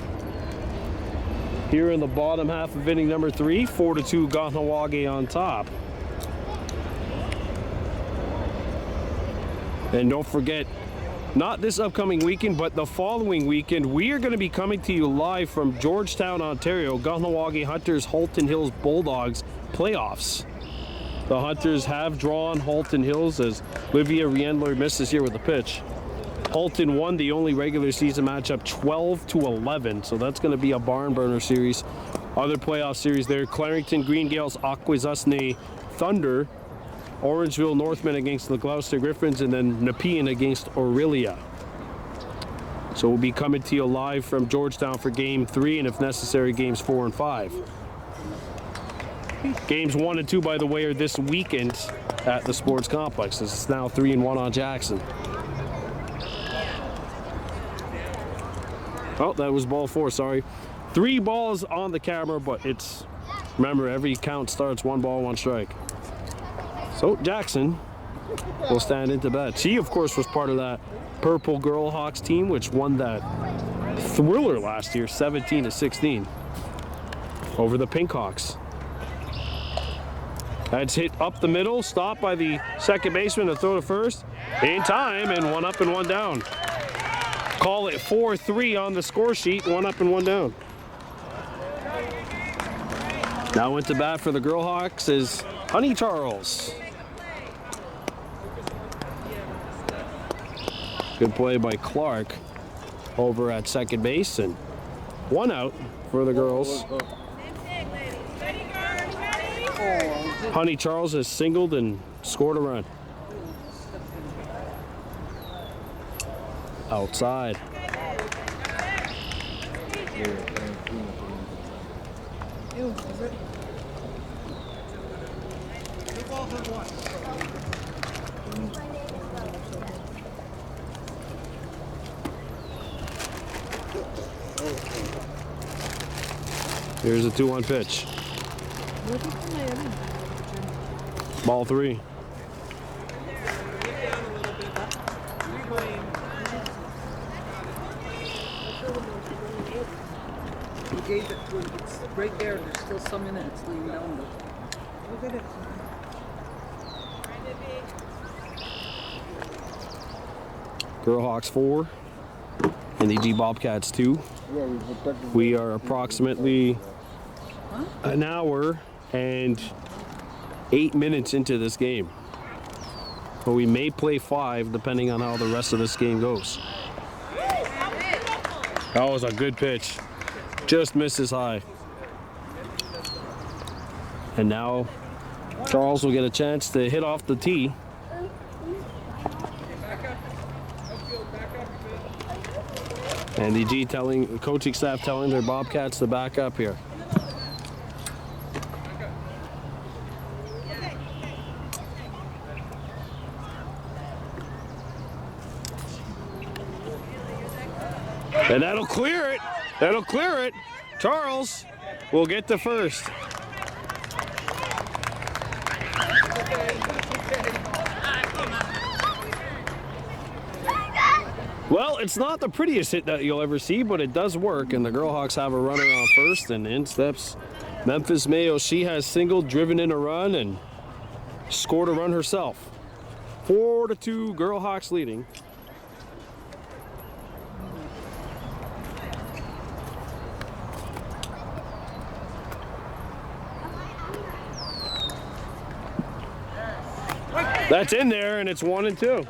[SPEAKER 1] here in the bottom half of inning number 3. 4-2 Kahnawake on top. And don't forget, not this upcoming weekend, but the following weekend, we are going to be coming to you live from Georgetown, Ontario, Kahnawake Hunters, Halton Hills Bulldogs playoffs. The Hunters have drawn Halton Hills as Livia Riendler misses here with a pitch. Halton won the only regular season matchup 12-11, so that's going to be a barn burner series. Other playoff series there, Clarington Green Gales, Akwesasne Thunder, Orangeville Northmen against the Gloucester Griffins, and then Nepean against Aurelia. So we'll be coming to you live from Georgetown for Game 3, and if necessary, Games 4 and 5. Games 1 and 2, by the way, are this weekend at the Sports Complex. This is now 3-1 on Jackson. Oh, that was ball 4, sorry. 3 balls on the camera, but it's, remember, every count starts 1 ball, 1 strike. So Jackson will stand into bat. She, of course, was part of that Purple Girlhawks team, which won that thriller last year, 17-16, over the Pinkhawks. That's hit up the middle, stopped by the second baseman to throw to first. In time, and 1 up and 1 down. Call it 4-3 on the score sheet, 1 up and 1 down. Now into bat for the Girlhawks is Honey Charles. Good play by Clark over at second base, and 1 out for the girls. Honey Charles has singled and scored a run. Outside. Here's a 2-1 pitch. Ball 3.
[SPEAKER 6] gave it, it's right there, there's still some in it, it's laying down though. Look at it.
[SPEAKER 1] Girlhawks 4, NDG Bobcats 2. We are approximately an hour and 8 minutes into this game. But we may play 5 depending on how the rest of this game goes. That was a good pitch. Just misses high. And now Charles will get a chance to hit off the tee. NDG telling, coaching staff telling their Bobcats to back up here. And that'll clear it. That'll clear it. Charles will get to first. Well, it's not the prettiest hit that you'll ever see, but it does work, and the Girlhawks have a runner on first, and in steps Memphis Mayo. She has singled, driven in a run, and scored a run herself. 4-2, Girlhawks leading. That's in there, and it's 1-2.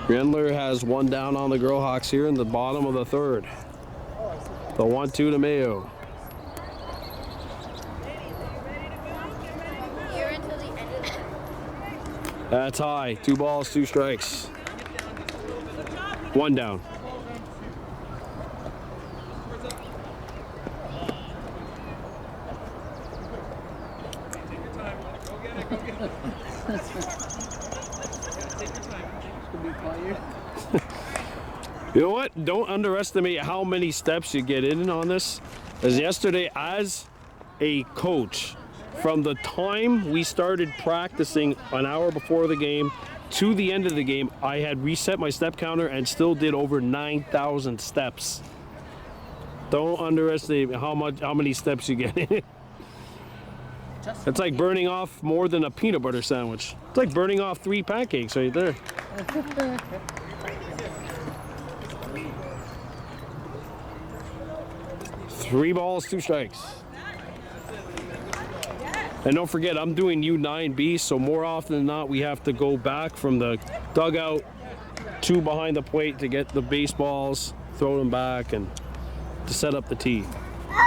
[SPEAKER 1] Grendler has one down on the Girlhawks here in the bottom of the third. The 1-2 to Mayo. That's high. 2 balls, 2 strikes. 1 down. You know what? Don't underestimate how many steps you get in on this. As yesterday, as a coach, from the time we started practicing an hour before the game to the end of the game, I had reset my step counter and still did over 9,000 steps. Don't underestimate how many steps you get in. It's like burning off more than a peanut butter sandwich. It's like burning off 3 pancakes right there. 3 balls, 2 strikes. And don't forget, I'm doing U9B, so more often than not, we have to go back from the dugout to behind the plate to get the baseballs, throw them back, and to set up the tee.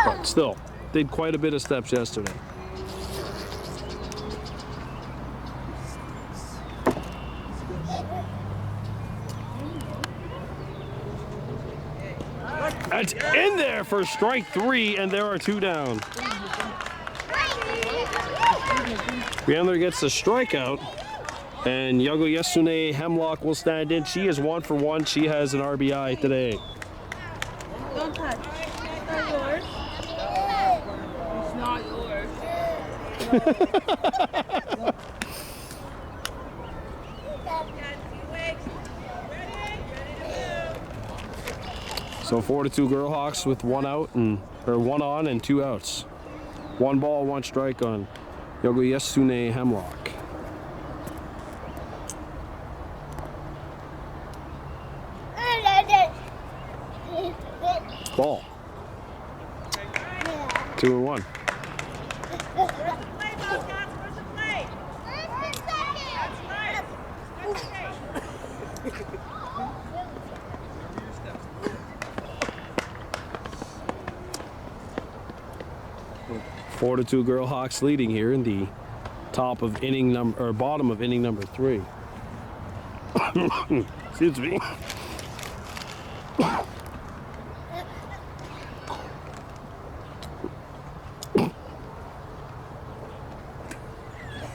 [SPEAKER 1] But still, did quite a bit of steps yesterday. That's in there for strike 3, and there are 2 down. Grandler gets a strikeout, and Yago Yasune Hemlock will stand in. She is 1 for 1. She has an RBI today.
[SPEAKER 3] Don't touch. It's not yours. It's not yours.
[SPEAKER 1] So 4-2 Girlhawks with 1 out and 1 on and 2 outs. 1 ball, 1 strike on Yogo Yasune Hemlock. Ball. 2-1. Four to 2 Girlhawks leading here in the top of inning number, or bottom of inning number 3. Excuse me.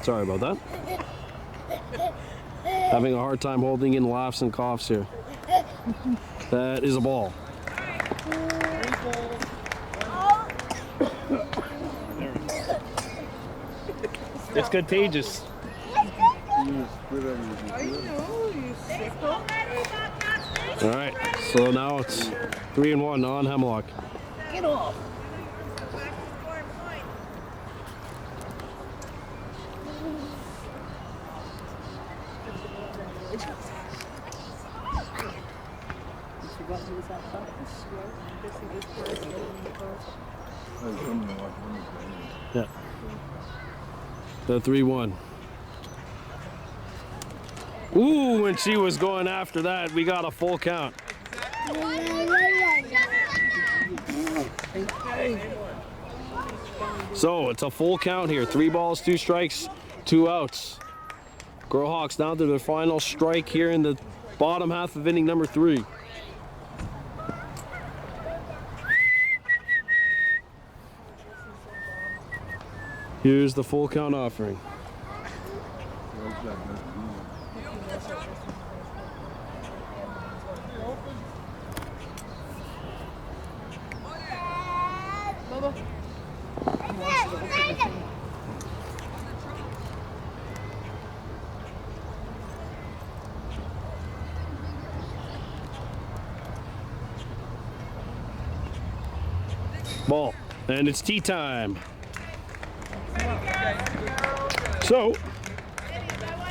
[SPEAKER 1] Sorry about that. Having a hard time holding in laughs and coughs here. That is a ball. It's contagious.
[SPEAKER 4] Bobcats.
[SPEAKER 1] All right, so now it's 3-1 on Hemlock.
[SPEAKER 6] Get off.
[SPEAKER 1] Yeah. The 3-1. Ooh, when she was going after that, we got a full count. So it's a full count here. 3 balls, 2 strikes, 2 outs. Girlhawks down to their final strike here in the bottom half of inning number 3. Here's the full count offering. Ball, and it's tea time. So,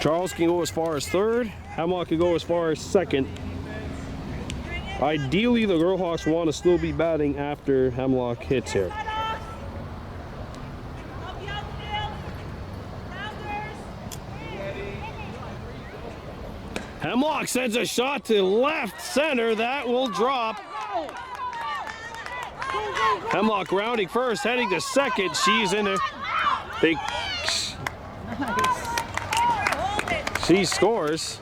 [SPEAKER 1] Charles can go as far as 3rd. Hemlock can go as far as 2nd. Ideally, the Girlhawks want to still be batting after Hemlock hits here. Hemlock sends a shot to left center. That will drop. Hemlock rounding first, heading to 2nd. She's in there. She scores.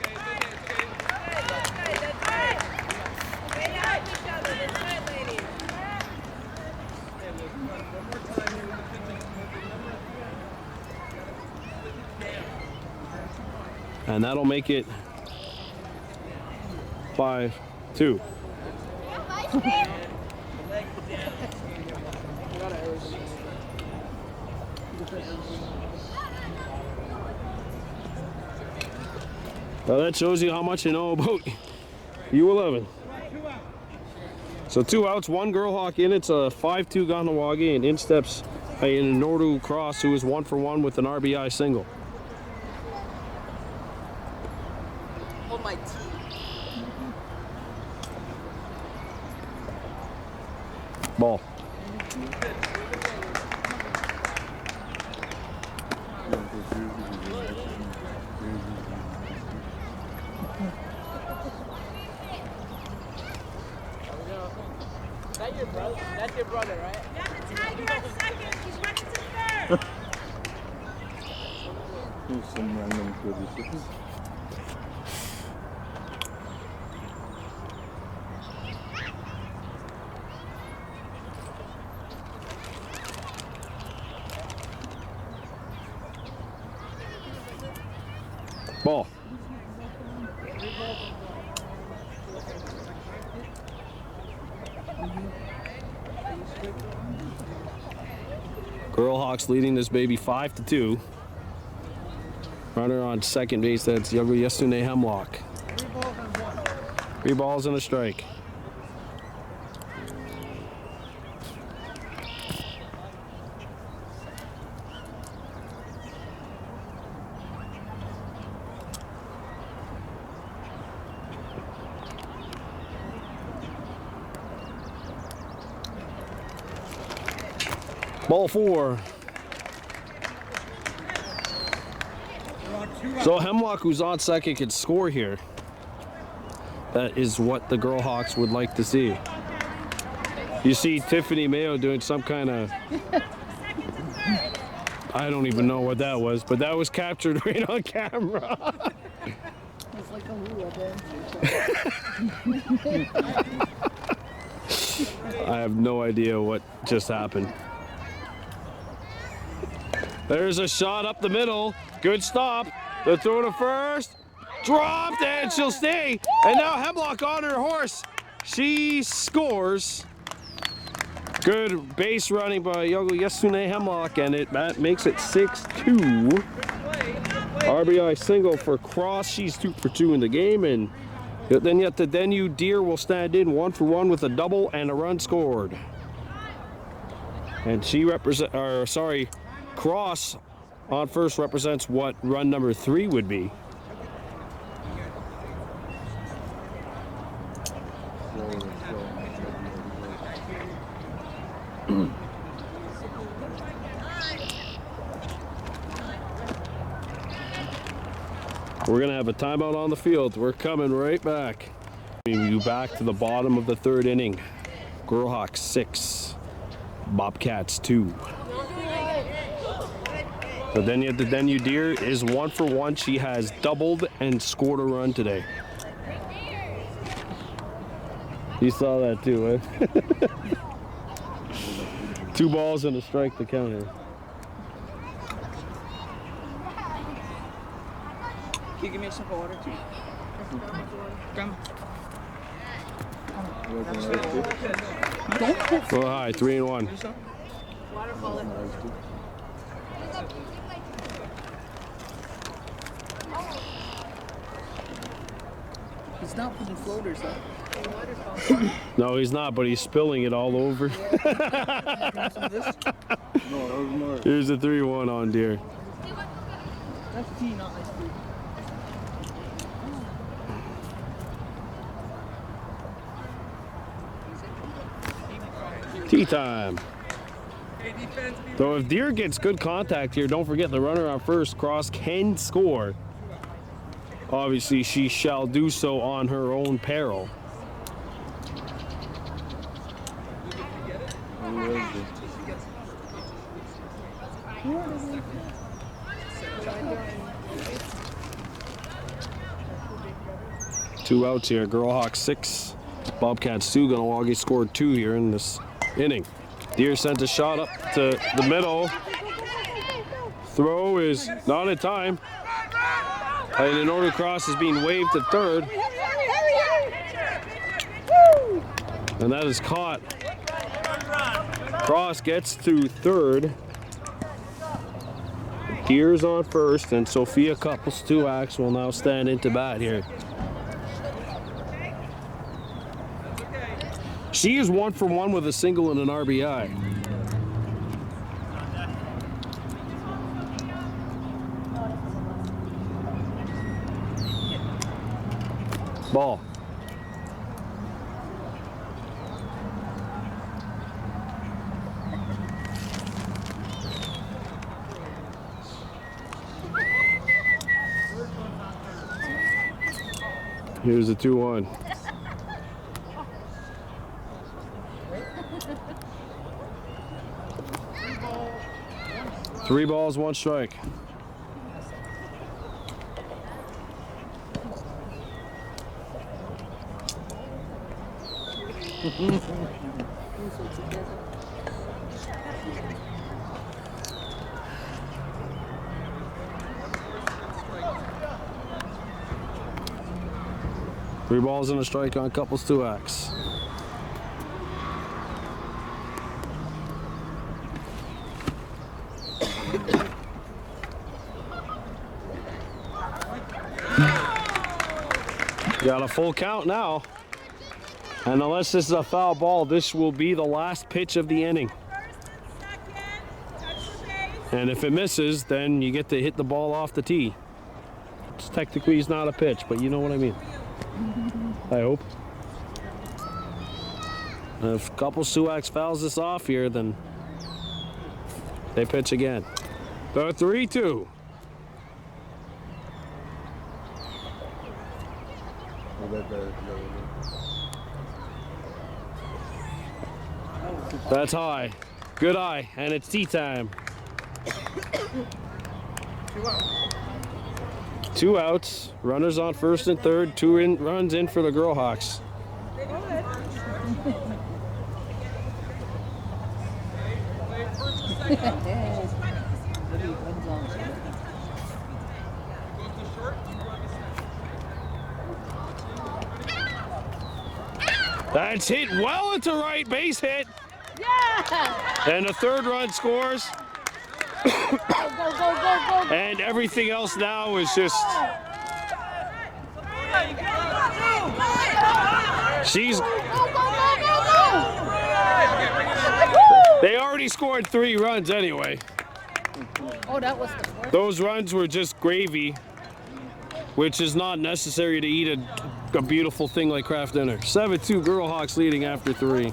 [SPEAKER 1] And that'll make it 5-2. Well, that shows you how much you know about U-11. So 2 outs, 1 Girlhawk in. It's a 5-2 Kahnawake, and in steps in Nordu Cross, who is 1 for 1 with an RBI single.
[SPEAKER 6] Hold my tea.
[SPEAKER 1] Ball.
[SPEAKER 2] That's your brother, right?
[SPEAKER 4] Got the Tiger at 2nd. He's running to 3rd.
[SPEAKER 5] Here's some random 36.
[SPEAKER 1] Ball. Girlhawks leading this baby 5-2. Runner on 2nd base, that's Yesune Hemlock. 3 balls and a strike. Ball 4. So Hemlock, who's on 2nd, can score here. That is what the Girlhawks would like to see. You see Tiffany Mayo doing some kind of, I don't even know what that was, but that was captured right on camera.
[SPEAKER 6] It's like a hula dance.
[SPEAKER 1] I have no idea what just happened. There's a shot up the middle. Good stop. The throw to first. Dropped, and she'll stay. And now Hemlock on her horse. She scores. Good base running by Yesune Hemlock, and that makes it 6-2. RBI single for Cross. She's 2 for 2 in the game, and Yet the you Deer will stand in 1-for-1 with a double and a run scored. And Cross on first represents what run number 3 would be. We're going to have a timeout on the field. We're coming right back. You back to the bottom of the 3rd inning. Girlhawks 6, Bobcats 2. So the you Deer is 1-for-1. She has doubled and scored a run today. You saw that too, eh? 2 balls and a strike to count here.
[SPEAKER 6] Can you give me a sip of water too? Grandma.
[SPEAKER 1] Well, high, 3-1.
[SPEAKER 6] He's not putting floaters up.
[SPEAKER 1] No, he's not, but he's spilling it all over. Here's a 3-1 on Deer.
[SPEAKER 6] That's tea, not ice cream.
[SPEAKER 1] Tea time. So if Deer gets good contact here, don't forget the runner on first, Cross, can score. Obviously, she shall do so on her own peril. Two outs here. Girlhawks 6, Bobcats 2. Kahnawake scored 2 here in this inning. Deer sends a shot up to the middle. Throw is not in time. And an order cross is being waved to third. And that is caught. Cross gets to third. Deer's on first, and Sophia Couples-Tuax will now stand into bat here. She is 1-for-1 with a single and an RBI. Ball. Here's the 2-1. Three balls, 1 strike. Three balls and a strike on Couples-Tuax. Got a full count now. And unless this is a foul ball, this will be the last pitch of the inning. And if it misses, then you get to hit the ball off the tee. It's technically not a pitch, but you know what I mean. I hope. And if Couples-Tuax fouls this off here, then they pitch again. The 3-2. That's high. Good eye, and it's tea time. 2 outs, runners on first and third, 2 runs in for the Girlhawks. That's hit well into right, base hit. Yeah! And the 3rd run scores. Go. And everything else now is just She's. They already scored 3 runs anyway.
[SPEAKER 3] Oh, that was the fourth.
[SPEAKER 1] Those runs were just gravy, which is not necessary to eat a beautiful thing like Kraft Dinner. 7-2 Girlhawks leading after 3.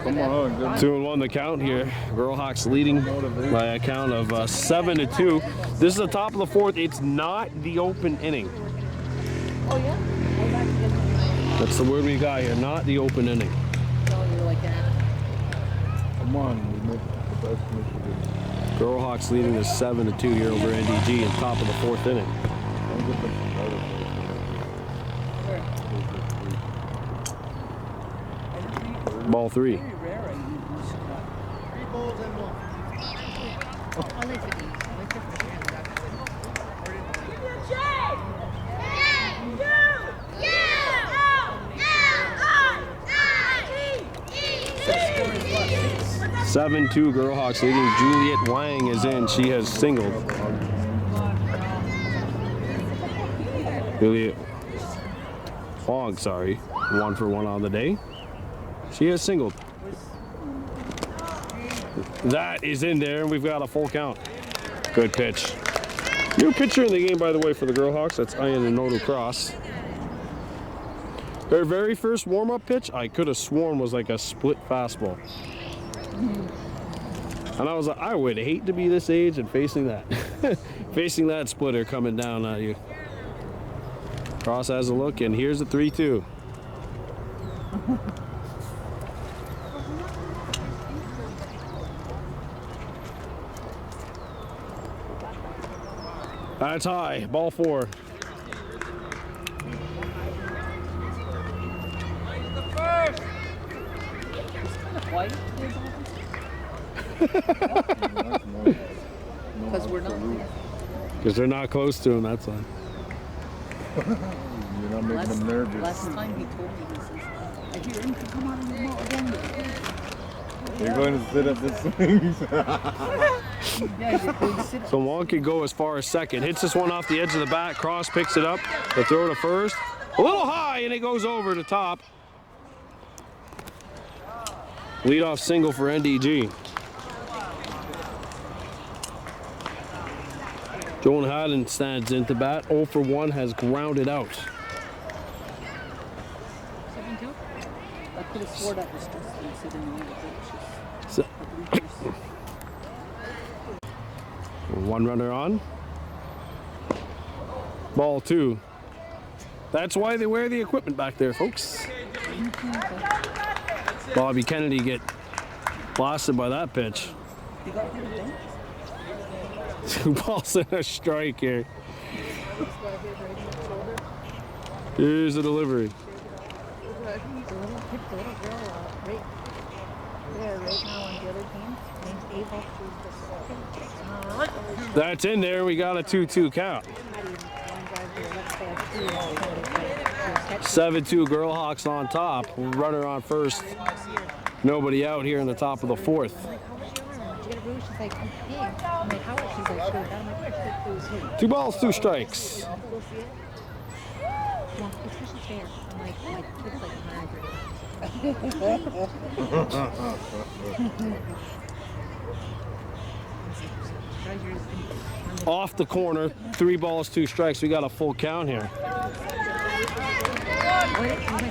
[SPEAKER 5] Come on, good.
[SPEAKER 1] 2-1 the count here. Girlhawks leading by a count of 7-2. This is the top of the 4th. It's not the open inning.
[SPEAKER 3] Oh, yeah?
[SPEAKER 1] That's the word we got here. Not the open inning.
[SPEAKER 3] No, you're like that.
[SPEAKER 5] Come on, we make the best Michigan.
[SPEAKER 1] Girlhawks leading is 7-2 here over NDG in top of the 4th inning.
[SPEAKER 5] Don't get them started.
[SPEAKER 1] Ball 3.
[SPEAKER 6] Very rare I use.
[SPEAKER 2] 3 balls and 1.
[SPEAKER 3] I like to eat. I like to fish and
[SPEAKER 4] Yeah.
[SPEAKER 1] 7-2 Girlhawks leading. Juliet Wang is in. She has singled. Juliet Hog, sorry. 1 for 1 on the day. She has singled. That is in there, and we've got a full count. Good pitch. New pitcher in the game, by the way, for the Girlhawks. That's Ian Noto Cross. Their very first warm-up pitch, I could have sworn was like a split fastball. And I was like, I would hate to be this age and facing that. Facing that splitter coming down at you. Cross has a look, and here's the 3-2. That's high. Ball 4.
[SPEAKER 6] Why? Because we're not.
[SPEAKER 1] Because they're not close to him, that's why.
[SPEAKER 5] You're not making them nervous.
[SPEAKER 6] Last time he told me this is, I hear him to come out of the mouth again.
[SPEAKER 5] You're going to sit at the swings.
[SPEAKER 6] Yeah, you're going to sit.
[SPEAKER 1] So Wong could go as far as second. Hits this one off the edge of the bat. Cross picks it up. They throw to first. A little high, and it goes over the top. Leadoff single for NDG. Joan Haddon stands into bat. 0 for 1 has grounded out.
[SPEAKER 3] 7-2?
[SPEAKER 6] I could have swore that was just sitting in the
[SPEAKER 1] So, one runner on. Ball 2. That's why they wear the equipment back there, folks. Bobby Kennedy get blasted by that pitch. 2 balls and a strike here. Here's the delivery.
[SPEAKER 3] The little girl right there, right now on the other team, named Ava, who's the second.
[SPEAKER 1] That's in there. We got a 2-2 count. 7-2 Girlhawks on top. Runner on first. Nobody out here in the top of the 4th.
[SPEAKER 3] She's like, I'm paying. I'm like, how? She's like, sure. I'm like, it was you.
[SPEAKER 1] 2 balls, 2 strikes.
[SPEAKER 3] Yeah, it's because she's fair. I'm like, my kid's like 9.
[SPEAKER 1] Off the corner, 3 balls, 2 strikes. We got a full count here.
[SPEAKER 3] My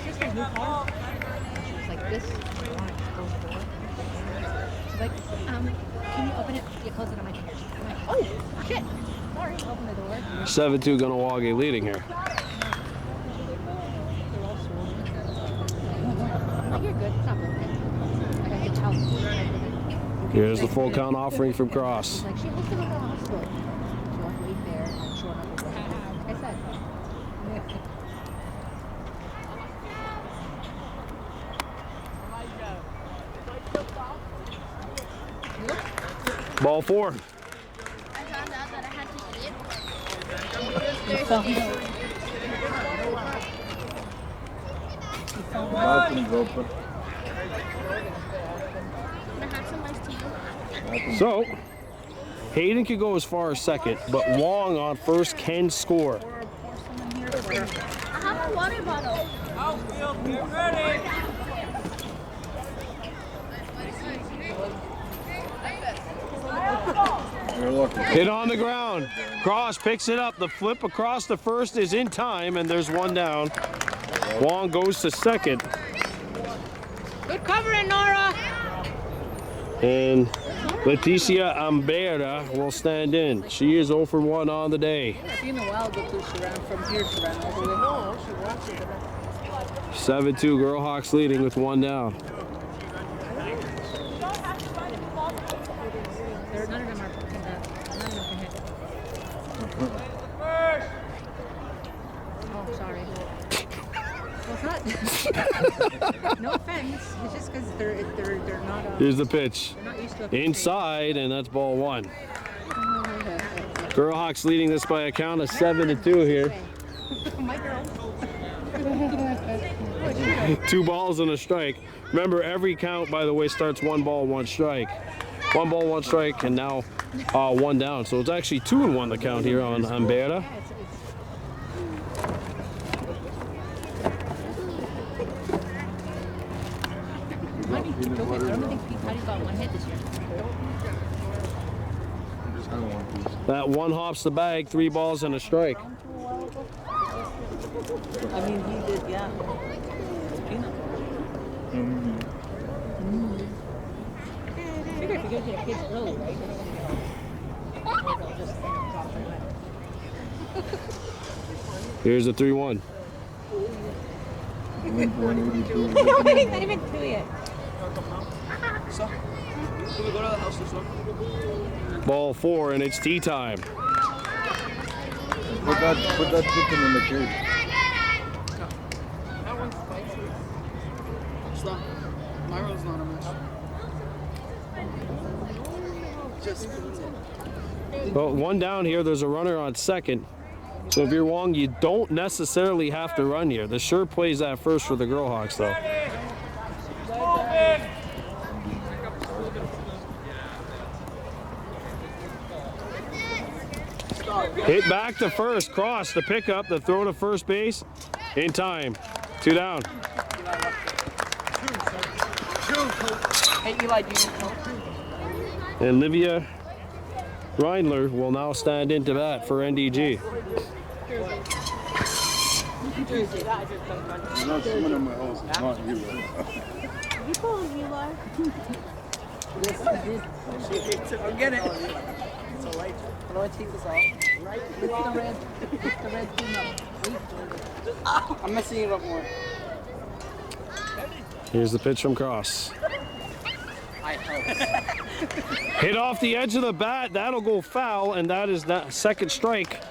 [SPEAKER 3] sister's new car. She was like, this. I want to close the door. She's like, can you open it? You close it on my fingers. I'm like, oh, shit. Sorry. Open the door.
[SPEAKER 1] 7-2 Kahnawake leading here.
[SPEAKER 3] Oh, you're good. It's not broken. I got good health.
[SPEAKER 1] Here's the full count offering from Cross.
[SPEAKER 3] She's like, she has to go to the hospital. She won't wait there and show up. Like I said.
[SPEAKER 1] Ball 4.
[SPEAKER 5] Bathroom's open.
[SPEAKER 1] So, Hayden can go as far as second, but Wong on first can score.
[SPEAKER 4] I have a water bottle.
[SPEAKER 2] Outfield, get ready.
[SPEAKER 1] Hit on the ground. Cross picks it up. The flip across the first is in time, and there's one down. Wong goes to second.
[SPEAKER 3] Good covering, Nora.
[SPEAKER 1] And Leticia Ambera will stand in. She is 0 for 1 on the day.
[SPEAKER 6] It's been a while because she ran from here, she ran all the way. No, she ran to the
[SPEAKER 1] 7-2 Girlhawks leading with one down.
[SPEAKER 3] None of them are fucking that. None of them can hit. Oh, sorry. Well, it's not. No offense. It's just because they're not.
[SPEAKER 1] Here's the pitch.
[SPEAKER 3] They're not used to it.
[SPEAKER 1] Inside, and that's ball one. Girlhawks leading this by a count of 7-2 here.
[SPEAKER 3] My girl.
[SPEAKER 1] 2 balls and a strike. Remember, every count, by the way, starts 1 ball, 1 strike. 1 ball, 1 strike, and now 1 down. So it's actually 2-1 the count here on Ambera.
[SPEAKER 3] I don't think Pete Patty's got 1 hit this year.
[SPEAKER 1] That one hops the bag, 3 balls and a strike.
[SPEAKER 6] I mean, he did, yeah. It's peanut.
[SPEAKER 3] I figure if you're gonna get kids early, right? They'll just drop them in.
[SPEAKER 1] Here's the 3-1.
[SPEAKER 3] Not even 2 yet.
[SPEAKER 2] So, can we go to the house this one?
[SPEAKER 1] Ball 4, and it's tea time.
[SPEAKER 5] Put that chicken in the cage.
[SPEAKER 6] That one's spicy. It's not. Myra's not a mess. Just cleans it.
[SPEAKER 1] Well, 1 down here, there's a runner on second. So if you're Wong, you don't necessarily have to run here. The sure plays that first for the Girlhawks, though. Hit back to first, cross the pickup, the throw to first base in time. 2 down.
[SPEAKER 6] Hey, Eli, do you know?
[SPEAKER 1] And Livia Reindler will now stand into bat for NDG.
[SPEAKER 5] There's not someone in my house. It's not you.
[SPEAKER 4] You call him Eli?
[SPEAKER 6] Yes, I did. I'll get it. How do I take this off? Look at the red peanut. I'm messing it up more.
[SPEAKER 1] Here's the pitch from Cross.
[SPEAKER 6] I hope.
[SPEAKER 1] Hit off the edge of the bat. That'll go foul, and that is that second strike.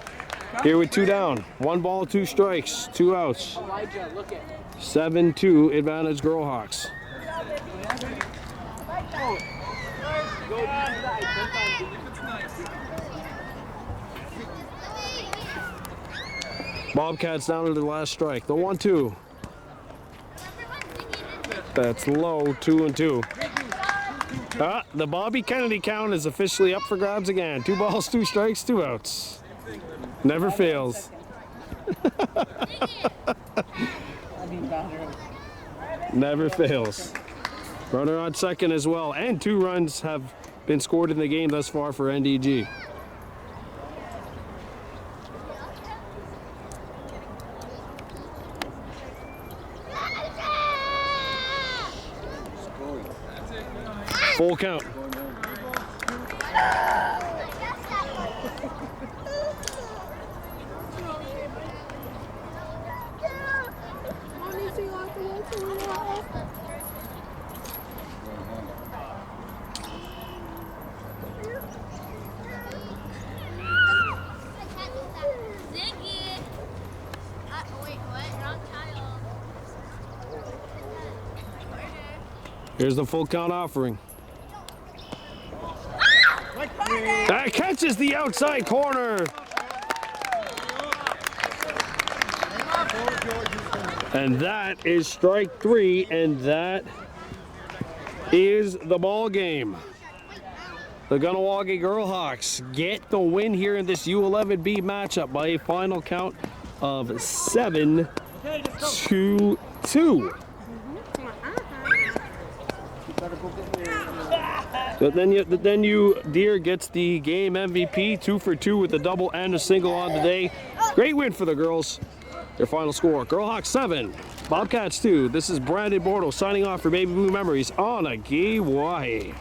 [SPEAKER 1] Here with 2 down. 1 ball, 2 strikes, 2 outs.
[SPEAKER 6] Elijah, look at
[SPEAKER 1] 7-2 advantage Girlhawks. Bobcats down to the last strike. The 1-2. That's low, 2-2. The Bobby Kennedy count is officially up for grabs again. 2 balls, 2 strikes, 2 outs. Never fails. Never fails. Runner on second as well, and 2 runs have been scored in the game thus far for NDG. Full count. Here's the full count offering. That catches the outside corner. And that is strike 3, and that is the ball game. The Kahnawake Girlhawks get the win here in this U11B matchup by a final count of 7-2. But then you, Deer gets the game MVP, 2 for 2 with a double and a single on the day. Great win for the girls. Their final score, Girlhawks 7, Bobcats 2. This is Brandon Bordeaux signing off for Baby Blue Memories on a Kahnawake.